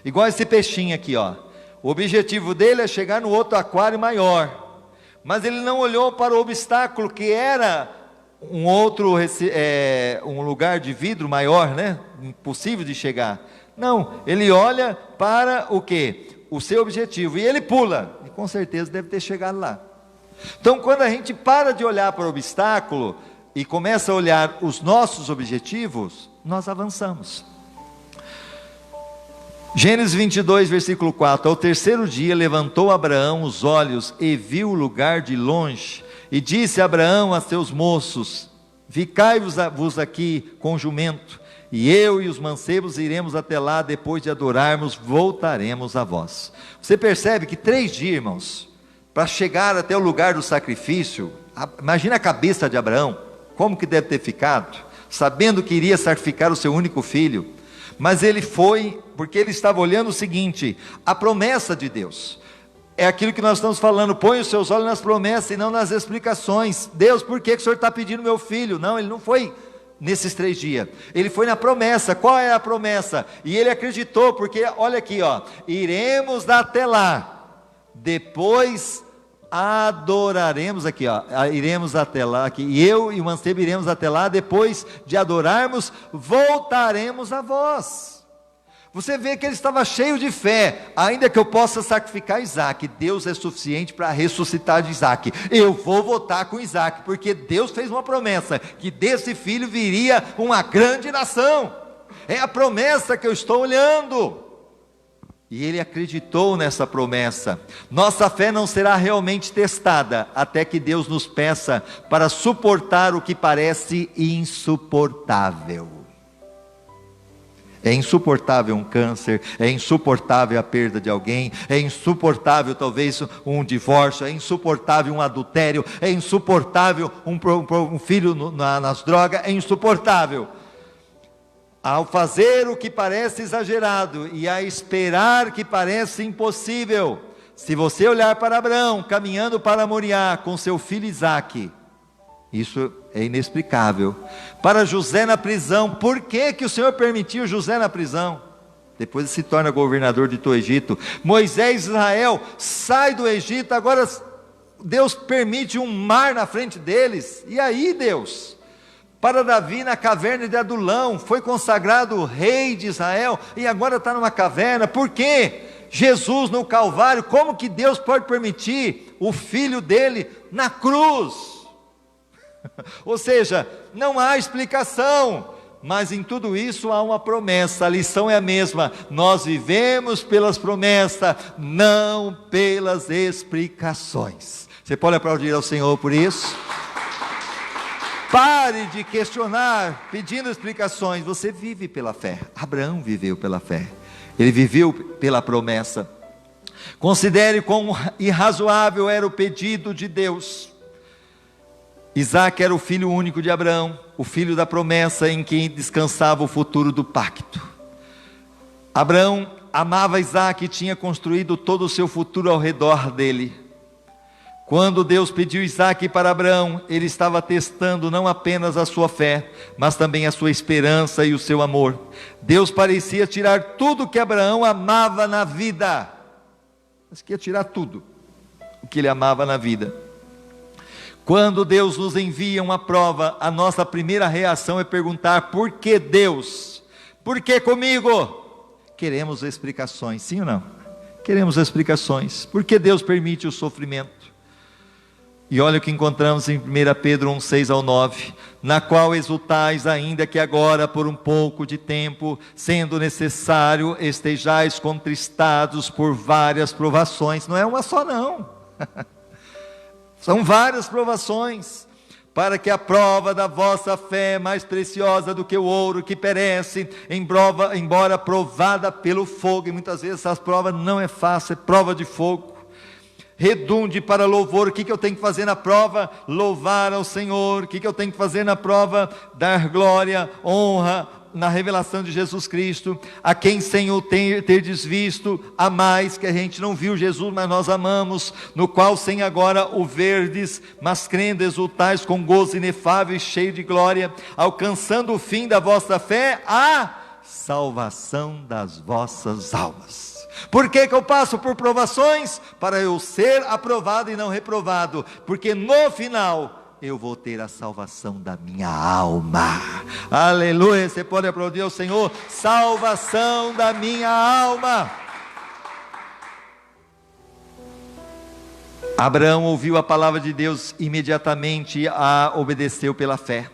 Igual esse peixinho aqui, ó. O objetivo dele é chegar no outro aquário maior, mas ele não olhou para o obstáculo, que era um lugar de vidro maior, né? Impossível de chegar. Não, ele olha para o quê? O seu objetivo, e ele pula, e com certeza deve ter chegado lá. Então, quando a gente para de olhar para o obstáculo e começa a olhar os nossos objetivos, nós avançamos. Gênesis 22, versículo 4. Ao terceiro dia levantou Abraão os olhos e viu o lugar de longe, e disse Abraão a seus moços: ficai-vos aqui com o jumento, e eu e os mancebos iremos até lá, depois de adorarmos, voltaremos a vós. Você percebe que 3 dias, irmãos, para chegar até o lugar do sacrifício. Imagina a cabeça de Abraão, como que deve ter ficado, sabendo que iria sacrificar o seu único filho. Mas ele foi, porque ele estava olhando o seguinte: a promessa de Deus. É aquilo que nós estamos falando, põe os seus olhos nas promessas e não nas explicações. Deus, por que o Senhor está pedindo meu filho? Não, ele não foi nesses 3 dias, ele foi na promessa. Qual é a promessa? E ele acreditou, porque olha aqui, ó, iremos até lá, depois adoraremos aqui, ó, iremos até lá, aqui, e eu e o mancebo iremos até lá, depois de adorarmos, voltaremos a vós. Você vê que ele estava cheio de fé. Ainda que eu possa sacrificar Isaac, Deus é suficiente para ressuscitar de Isaac. Eu vou voltar com Isaac, porque Deus fez uma promessa, que desse filho viria uma grande nação. É a promessa que eu estou olhando. E ele acreditou nessa promessa. Nossa fé não será realmente testada, até que Deus nos peça para suportar o que parece insuportável. É insuportável um câncer, é insuportável a perda de alguém, é insuportável talvez um divórcio, é insuportável um adultério, é insuportável um filho nas drogas, é insuportável. Ao fazer o que parece exagerado e a esperar que parece impossível, se você olhar para Abraão caminhando para Moriá com seu filho Isaque, isso é inexplicável. Para José na prisão, por que o Senhor permitiu José na prisão? Depois ele se torna governador de todo o Egito. Moisés e Israel sai do Egito, agora Deus permite um mar na frente deles. E aí, Deus? Para Davi na caverna de Adulão, foi consagrado rei de Israel, e agora está numa caverna. Por quê? Jesus no Calvário, como que Deus pode permitir o filho dele na cruz? Ou seja, não há explicação, mas em tudo isso há uma promessa. A lição é a mesma: nós vivemos pelas promessas, não pelas explicações. Você pode aplaudir ao Senhor por isso? Pare de questionar, pedindo explicações. Você vive pela fé. Abraão viveu pela fé. Ele viveu pela promessa. Considere quão irrazoável era o pedido de Deus. Isaac era o filho único de Abraão, o filho da promessa em quem descansava o futuro do pacto. Abraão amava Isaac e tinha construído todo o seu futuro ao redor dele. Quando Deus pediu Isaque para Abraão, ele estava testando não apenas a sua fé, mas também a sua esperança e o seu amor. Deus parecia tirar tudo que Abraão amava na vida, mas queria tirar tudo o que ele amava na vida. Quando Deus nos envia uma prova, a nossa primeira reação é perguntar: por que Deus? Por que comigo? Queremos explicações, sim ou não? Queremos explicações. Por que Deus permite o sofrimento? E olha o que encontramos em 1 Pedro 1, 6 ao 9, na qual exultais ainda que agora por um pouco de tempo, sendo necessário, estejais contristados por várias provações. Não é uma só não, são várias provações, para que a prova da vossa fé, mais preciosa do que o ouro que perece, embora provada pelo fogo, e muitas vezes essas provas não é fácil, é prova de fogo, redunde para louvor. O que eu tenho que fazer na prova? Louvar ao Senhor. O que eu tenho que fazer na prova? Dar glória, honra, na revelação de Jesus Cristo, a quem sem o terdes visto, a mais que a gente não viu Jesus, mas nós amamos, no qual sem agora o verdes, mas crendo exultais com gozo inefável e cheio de glória, alcançando o fim da vossa fé, a salvação das vossas almas. Por que eu passo por provações? Para eu ser aprovado e não reprovado, porque no final eu vou ter a salvação da minha alma. Aleluia, você pode aplaudir ao Senhor. Salvação da minha alma. Abraão ouviu a palavra de Deus, imediatamente a obedeceu pela fé.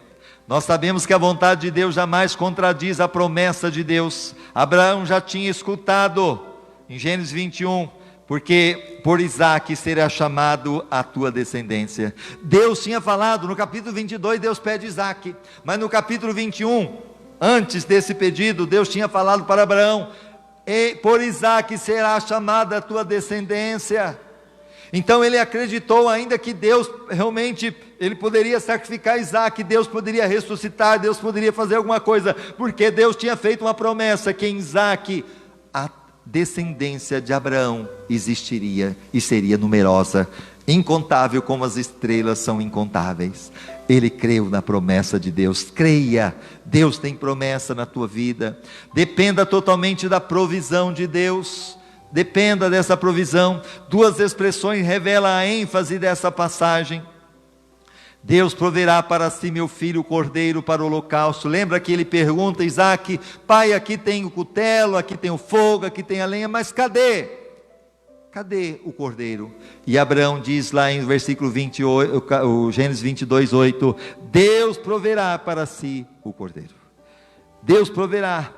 Nós sabemos que a vontade de Deus jamais contradiz a promessa de Deus. Abraão já tinha escutado em Gênesis 21, porque por Isaque será chamado a tua descendência. Deus tinha falado, no capítulo 22 Deus pede Isaque, mas no capítulo 21, antes desse pedido, Deus tinha falado para Abraão: e por Isaque será chamada a tua descendência. Então ele acreditou, ainda que Deus realmente, ele poderia sacrificar Isaque, Deus poderia ressuscitar, Deus poderia fazer alguma coisa, porque Deus tinha feito uma promessa, que em Isaque a descendência de Abraão existiria e seria numerosa, incontável como as estrelas são incontáveis. Ele creu na promessa de Deus. Creia, Deus tem promessa na tua vida. Dependa totalmente da provisão de Deus. dependa dessa provisão. Duas expressões revelam a ênfase dessa passagem. Deus proverá para si, meu filho, o cordeiro para o holocausto. Lembra que ele pergunta a Isaque: pai, aqui tem o cutelo, aqui tem o fogo, aqui tem a lenha, mas cadê? Cadê o cordeiro? E Abraão diz lá em versículo 28, o Gênesis 22, 8: Deus proverá para si o cordeiro. Deus proverá.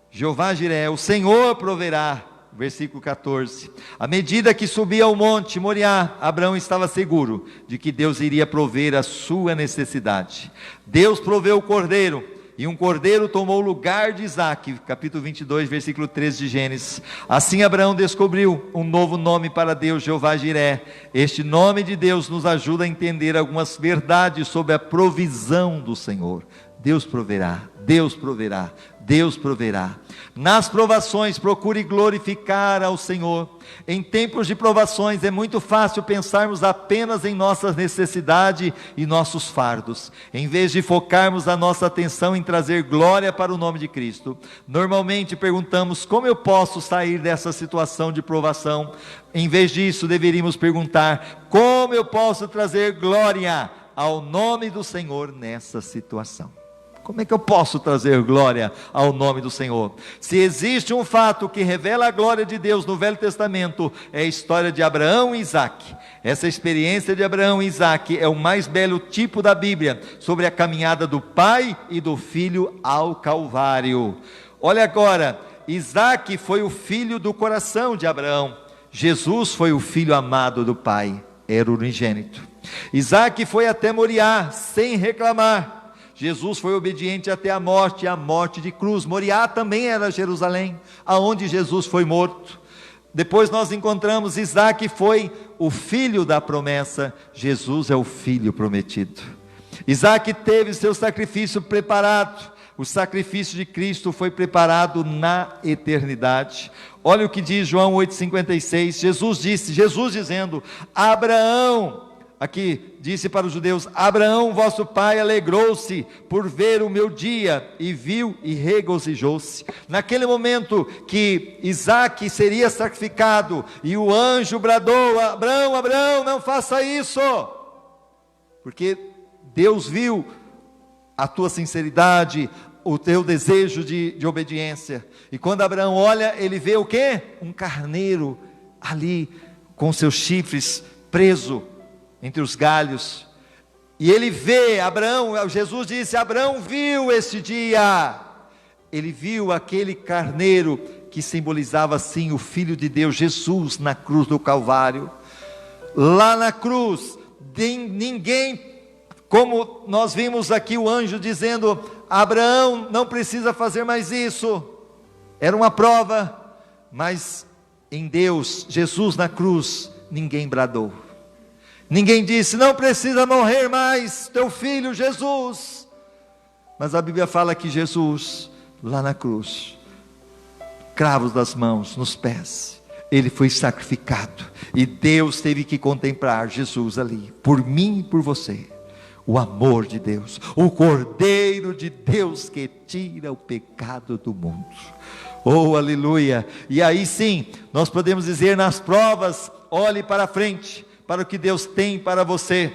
Jeová Jiré, o Senhor proverá. Versículo 14: à medida que subia ao monte Moriá, Abraão estava seguro de que Deus iria prover a sua necessidade. Deus proveu o cordeiro, e um cordeiro tomou o lugar de Isaque. Capítulo 22, versículo 13 de Gênesis. Assim Abraão descobriu um novo nome para Deus, Jeová Jiré. Este nome de Deus nos ajuda a entender algumas verdades sobre a provisão do Senhor. Deus proverá, Deus proverá, Deus proverá. Nas provações, procure glorificar ao Senhor. Em tempos de provações, é muito fácil pensarmos apenas em nossas necessidades e nossos fardos, em vez de focarmos a nossa atenção em trazer glória para o nome de Cristo. Normalmente perguntamos: como eu posso sair dessa situação de provação? Em vez disso, deveríamos perguntar: como eu posso trazer glória ao nome do Senhor nessa situação? Como é que eu posso trazer glória ao nome do Senhor? Se existe um fato que revela a glória de Deus no Velho Testamento, é a história de Abraão e Isaque. Essa experiência de Abraão e Isaque é o mais belo tipo da Bíblia, sobre a caminhada do pai e do filho ao Calvário. Olha agora, Isaque foi o filho do coração de Abraão. Jesus foi o filho amado do pai, era o unigênito. Isaque foi até Moriá sem reclamar. Jesus foi obediente até a morte de cruz. Moriá também era Jerusalém, aonde Jesus foi morto. Depois nós encontramos Isaque foi o filho da promessa, Jesus é o filho prometido. Isaque teve seu sacrifício preparado, o sacrifício de Cristo foi preparado na eternidade. Olha o que diz João 8,56, Jesus dizendo: Abraão, aqui disse para os judeus: Abraão vosso pai alegrou-se por ver o meu dia, e viu e regozijou-se. Naquele momento que Isaque seria sacrificado, e o anjo bradou: Abraão, Abraão, não faça isso, porque Deus viu a tua sinceridade, o teu desejo de obediência. E quando Abraão olha, ele vê o quê? Um carneiro ali, com seus chifres preso entre os galhos, e ele vê, Jesus disse: Abraão viu este dia, ele viu aquele carneiro que simbolizava assim o Filho de Deus, Jesus na cruz do Calvário. Lá na cruz, ninguém, como nós vimos aqui o anjo dizendo: Abraão não precisa fazer mais isso, era uma prova, mas em Deus, Jesus na cruz, ninguém bradou. Ninguém disse: não precisa morrer mais, teu filho Jesus. Mas a Bíblia fala que Jesus, lá na cruz, cravos das mãos, nos pés, ele foi sacrificado. E Deus teve que contemplar Jesus ali, por mim e por você. O amor de Deus, o Cordeiro de Deus que tira o pecado do mundo. Oh, aleluia! E aí sim, nós podemos dizer nas provas: olhe para frente, para o que Deus tem para você.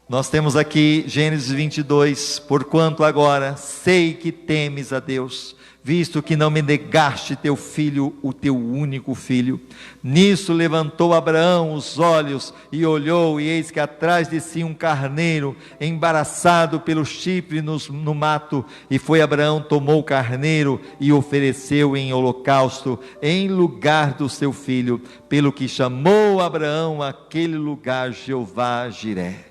Nós temos aqui Gênesis 22, porquanto agora sei que temes a Deus, visto que não me negaste teu filho, o teu único filho. Nisso levantou Abraão os olhos e olhou, e eis que atrás de si um carneiro, embaraçado pelo chifre no mato. E foi Abraão, tomou o carneiro e ofereceu em holocausto, em lugar do seu filho, pelo que chamou Abraão aquele lugar Jeová Jiré.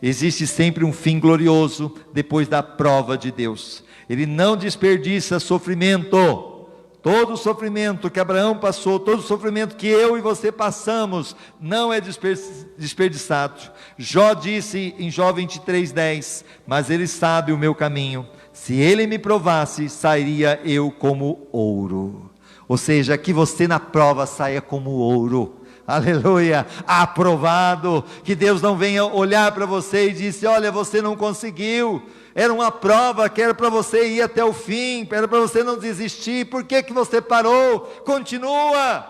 Existe sempre um fim glorioso depois da prova de Deus. Ele não desperdiça sofrimento. Todo o sofrimento que Abraão passou, todo o sofrimento que eu e você passamos, não é desperdiçado. Jó disse em Jó 23:10, mas ele sabe o meu caminho, se ele me provasse, sairia eu como ouro. Ou seja, que você na prova saia como ouro. aleluia, aprovado. Que Deus não venha olhar para você e dizer: olha, você não conseguiu, era uma prova que era para você ir até o fim, era para você não desistir, por que você parou? Continua.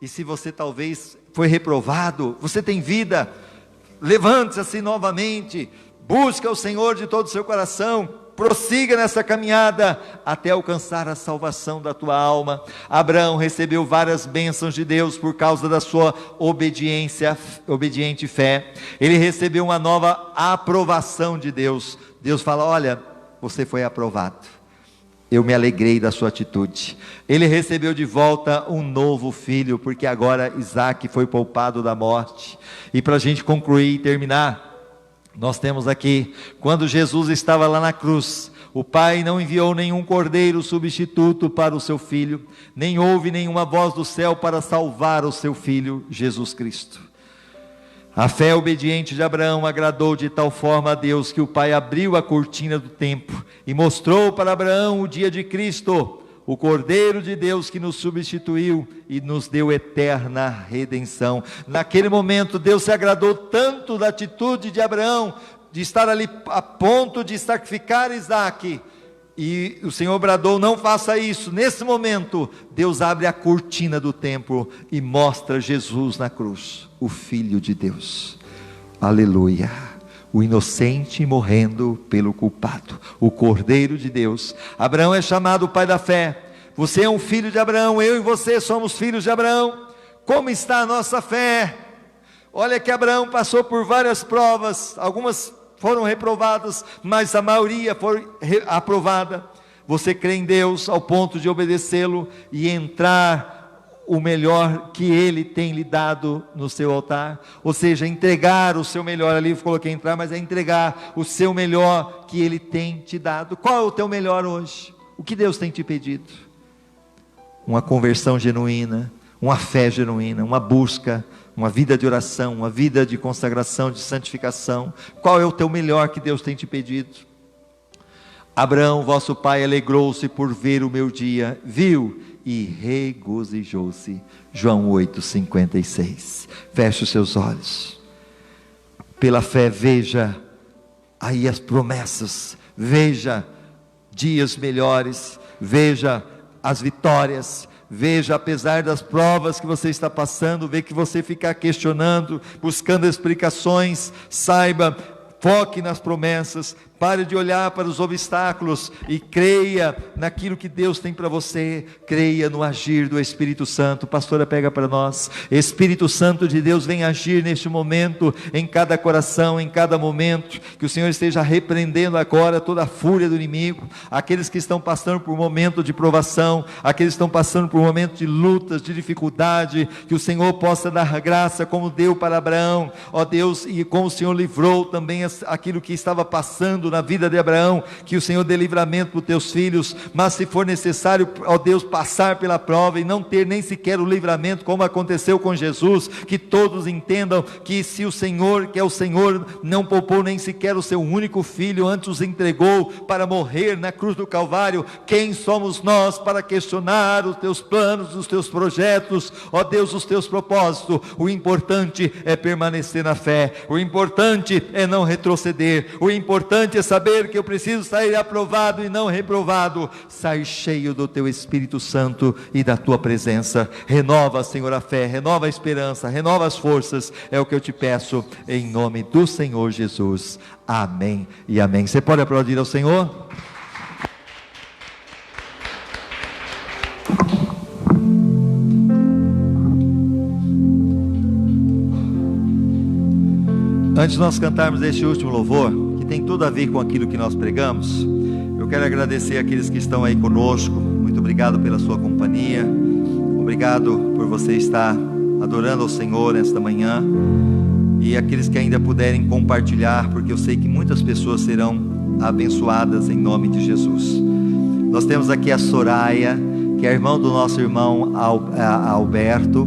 E se você talvez foi reprovado, você tem vida, levante-se novamente, busca o Senhor de todo o seu coração, prossiga nessa caminhada até alcançar a salvação da tua alma. Abraão recebeu várias bênçãos de Deus por causa da sua obediente fé. Ele recebeu uma nova aprovação de Deus. Deus fala: olha, você foi aprovado, eu me alegrei da sua atitude. Ele recebeu de volta um novo filho, porque agora Isaac foi poupado da morte. E para a gente concluir e terminar, nós temos aqui, quando Jesus estava lá na cruz, o Pai não enviou nenhum cordeiro substituto para o seu filho, nem houve nenhuma voz do céu para salvar o seu filho, Jesus Cristo. A fé obediente de Abraão agradou de tal forma a Deus, que o Pai abriu a cortina do tempo e mostrou para Abraão o dia de Cristo, o Cordeiro de Deus que nos substituiu e nos deu eterna redenção. Naquele momento Deus se agradou tanto da atitude de Abraão, de estar ali a ponto de sacrificar Isaac, e o Senhor bradou: não faça isso. Nesse momento Deus abre a cortina do templo e mostra Jesus na cruz, o Filho de Deus, aleluia, o inocente morrendo pelo culpado, o Cordeiro de Deus. Abraão é chamado o pai da fé. Você é um filho de Abraão, eu e você somos filhos de Abraão. Como está a nossa fé? Olha que Abraão passou por várias provas, algumas foram reprovadas, mas a maioria foi aprovada. Você crê em Deus ao ponto de obedecê-lo e entrar o melhor que Ele tem lhe dado no seu altar, ou seja, entregar o seu melhor. Ali eu coloquei entrar, mas é entregar o seu melhor que Ele tem te dado. Qual é o teu melhor hoje? O que Deus tem te pedido? Uma conversão genuína, uma fé genuína, uma busca, uma vida de oração, uma vida de consagração, de santificação. Qual é o teu melhor que Deus tem te pedido? Abraão, vosso pai, alegrou-se por ver o meu dia, viu e regozijou-se. João 8:56. Feche os seus olhos. Pela fé, veja aí as promessas, veja dias melhores, veja as vitórias, veja, apesar das provas que você está passando, vê que você ficar questionando, buscando explicações, saiba, foque nas promessas, pare de olhar para os obstáculos e creia naquilo que Deus tem para você, creia no agir do Espírito Santo. Pastora, pega para nós. Espírito Santo de Deus, vem agir neste momento, em cada coração, em cada momento, que o Senhor esteja repreendendo agora toda a fúria do inimigo, aqueles que estão passando por um momento de provação, aqueles que estão passando por um momento de lutas, de dificuldade, que o Senhor possa dar graça, como deu para Abraão, ó Deus, e como o Senhor livrou também aquilo que estava passando na vida de Abraão, que o Senhor dê livramento para os teus filhos. Mas se for necessário, ó Deus, passar pela prova e não ter nem sequer o livramento, como aconteceu com Jesus, que todos entendam que se o Senhor, que é o Senhor, não poupou nem sequer o seu único filho, antes os entregou para morrer na cruz do Calvário, quem somos nós para questionar os teus planos, os teus projetos, ó Deus, os teus propósitos? O importante é permanecer na fé, o importante é não retroceder, o importante é saber que eu preciso sair aprovado e não reprovado. Sai cheio do teu Espírito Santo e da tua presença. Renova, Senhor, a fé, renova a esperança, renova as forças, é o que eu te peço, em nome do Senhor Jesus, amém e amém. Você pode aplaudir ao Senhor? Antes de nós cantarmos este último louvor, que tem tudo a ver com aquilo que nós pregamos, eu quero agradecer aqueles que estão aí conosco. Muito obrigado pela sua companhia, obrigado por você estar adorando ao Senhor nesta manhã, e aqueles que ainda puderem compartilhar, porque eu sei que muitas pessoas serão abençoadas em nome de Jesus. Nós temos aqui a Soraya, que é irmão do nosso irmão Alberto,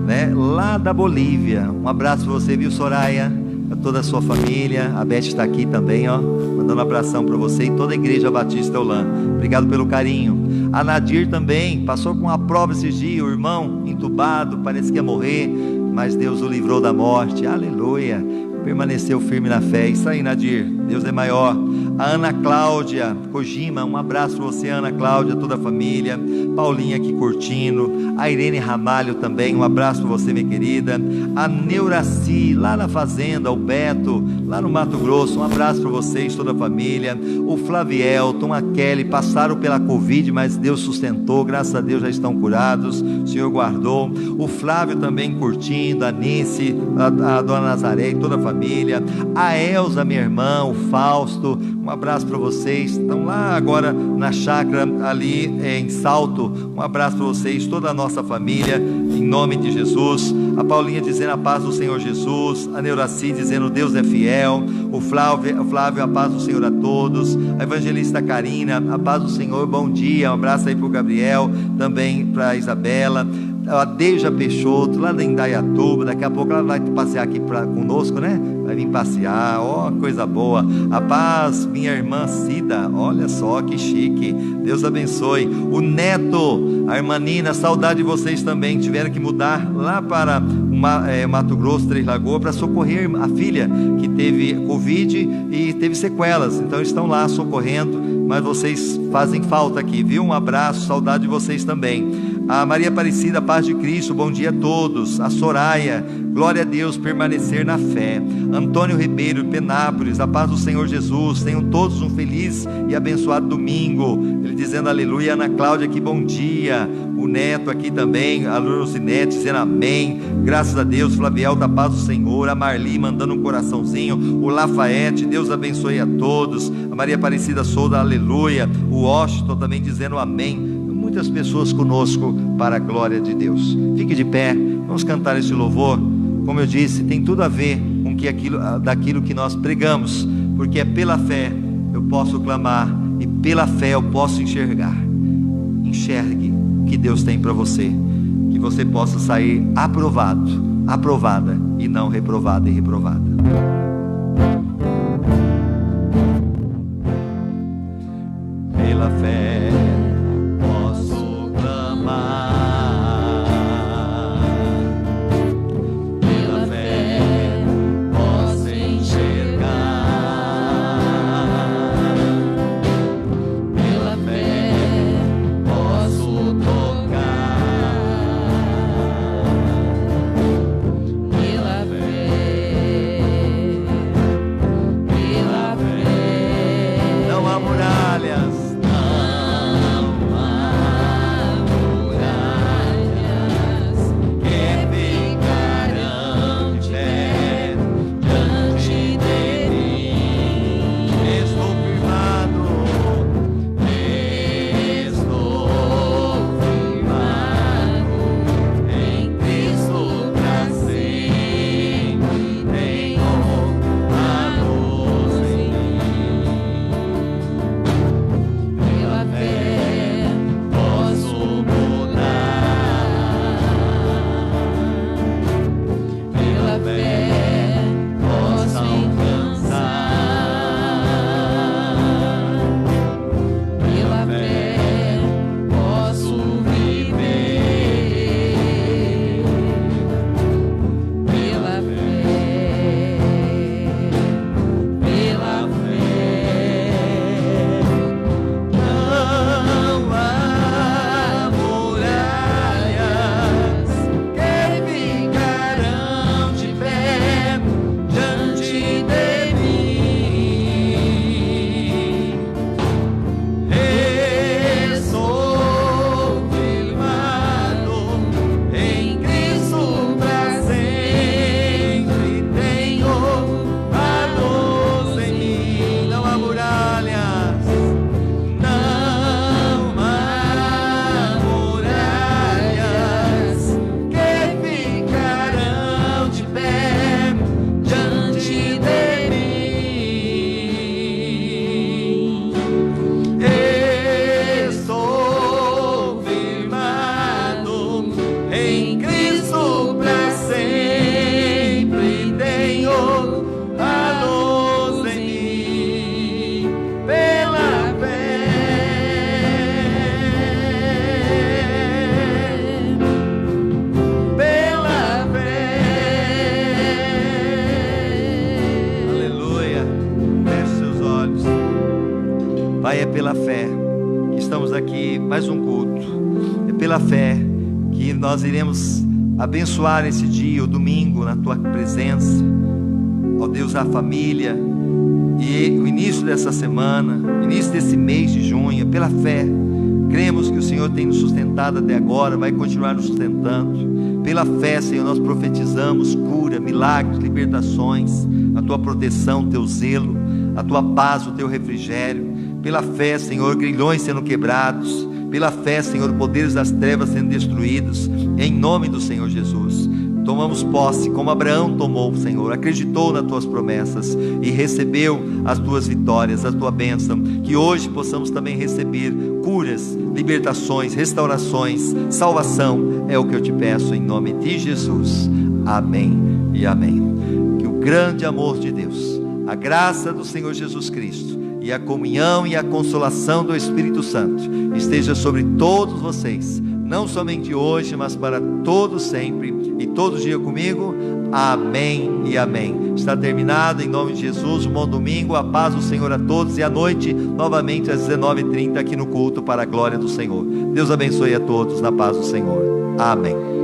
né, lá da Bolívia. Um abraço para você, viu, Soraya? A toda a sua família. A Beth está aqui também, ó, mandando um abração para você e toda a Igreja Batista Olã. Obrigado pelo carinho. A Nadir também passou com uma prova esses dias, o irmão entubado, parece que ia morrer, mas Deus o livrou da morte. Aleluia. Permaneceu firme na fé. Isso aí, Nadir, Deus é maior. A Ana Cláudia Kojima, um abraço para você, Ana Cláudia, toda a família. Paulinha aqui curtindo. A Irene Ramalho também, um abraço para você, minha querida. A Neuraci, lá na fazenda. O Beto, lá no Mato Grosso, um abraço para vocês, toda a família. O Flavielton, a Kelly, passaram pela Covid, mas Deus sustentou, graças a Deus já estão curados, o Senhor guardou. O Flávio também curtindo, a Nice, a Dona Nazaré e toda a família. A Elza, minha irmã, o Fausto, um abraço para vocês, estão lá agora na chácara ali em Salto, um abraço para vocês, toda a nossa família, em nome de Jesus. A Paulinha dizendo a paz do Senhor Jesus, a Neuraci dizendo Deus é fiel, o Flávio, a paz do Senhor a todos, a evangelista Karina, a paz do Senhor, bom dia, um abraço aí para o Gabriel, também para a Isabela. A Deja Peixoto, lá da Indaiatuba, daqui a pouco ela vai passear aqui conosco, né? Vai vir passear, ó, coisa boa. A paz, minha irmã Cida, olha só que chique, Deus abençoe. O Neto, a irmã Nina, saudade de vocês também, tiveram que mudar lá para Mato Grosso, Três Lagoas, para socorrer a filha que teve Covid e teve sequelas, então estão lá socorrendo, mas vocês fazem falta aqui, viu? Um abraço, saudade de vocês também. A Maria Aparecida, paz de Cristo, bom dia a todos. A Soraya, glória a Deus, permanecer na fé. Antônio Ribeiro, Penápolis, a paz do Senhor Jesus, tenham todos um feliz e abençoado domingo. Ele dizendo aleluia. Ana Cláudia aqui, bom dia. O Neto aqui também, a Luzinete dizendo amém, graças a Deus. Flaviel, da paz do Senhor. A Marli mandando um coraçãozinho. O Lafayette, Deus abençoe a todos. A Maria Aparecida Souza, aleluia. O Washington também dizendo amém. Muitas pessoas conosco para a glória de Deus. Fique de pé, vamos cantar esse louvor. Como eu disse, tem tudo a ver com daquilo que nós pregamos, porque é pela fé eu posso clamar e pela fé eu posso enxergar. Enxergue o que Deus tem para você, que você possa sair aprovado, aprovada e não reprovada e reprovada. Pela fé Pai, é pela fé que estamos aqui, mais um culto. É pela fé que nós iremos abençoar esse dia, o domingo, na Tua presença. Ó Deus, a família e o início dessa semana, início desse mês de junho. Pela fé, cremos que o Senhor tem nos sustentado até agora, vai continuar nos sustentando. Pela fé, Senhor, nós profetizamos cura, milagres, libertações, a Tua proteção, o Teu zelo, a Tua paz, o Teu refrigério. Pela fé, Senhor, grilhões sendo quebrados. Pela fé, Senhor, poderes das trevas sendo destruídos, em nome do Senhor Jesus. Tomamos posse, como Abraão tomou, Senhor, acreditou nas Tuas promessas e recebeu as Tuas vitórias, a Tua bênção. Que hoje possamos também receber curas, libertações, restaurações, salvação. É o que eu te peço em nome de Jesus. Amém e amém. Que o grande amor de Deus, a graça do Senhor Jesus Cristo e a comunhão e a consolação do Espírito Santo esteja sobre todos vocês, não somente hoje, mas para todos sempre e todo dia comigo. Amém e amém. Está terminado, em nome de Jesus, um bom domingo, a paz do Senhor a todos, e à noite, novamente às 19h30 aqui no culto, para a glória do Senhor. Deus abençoe a todos, na paz do Senhor. Amém.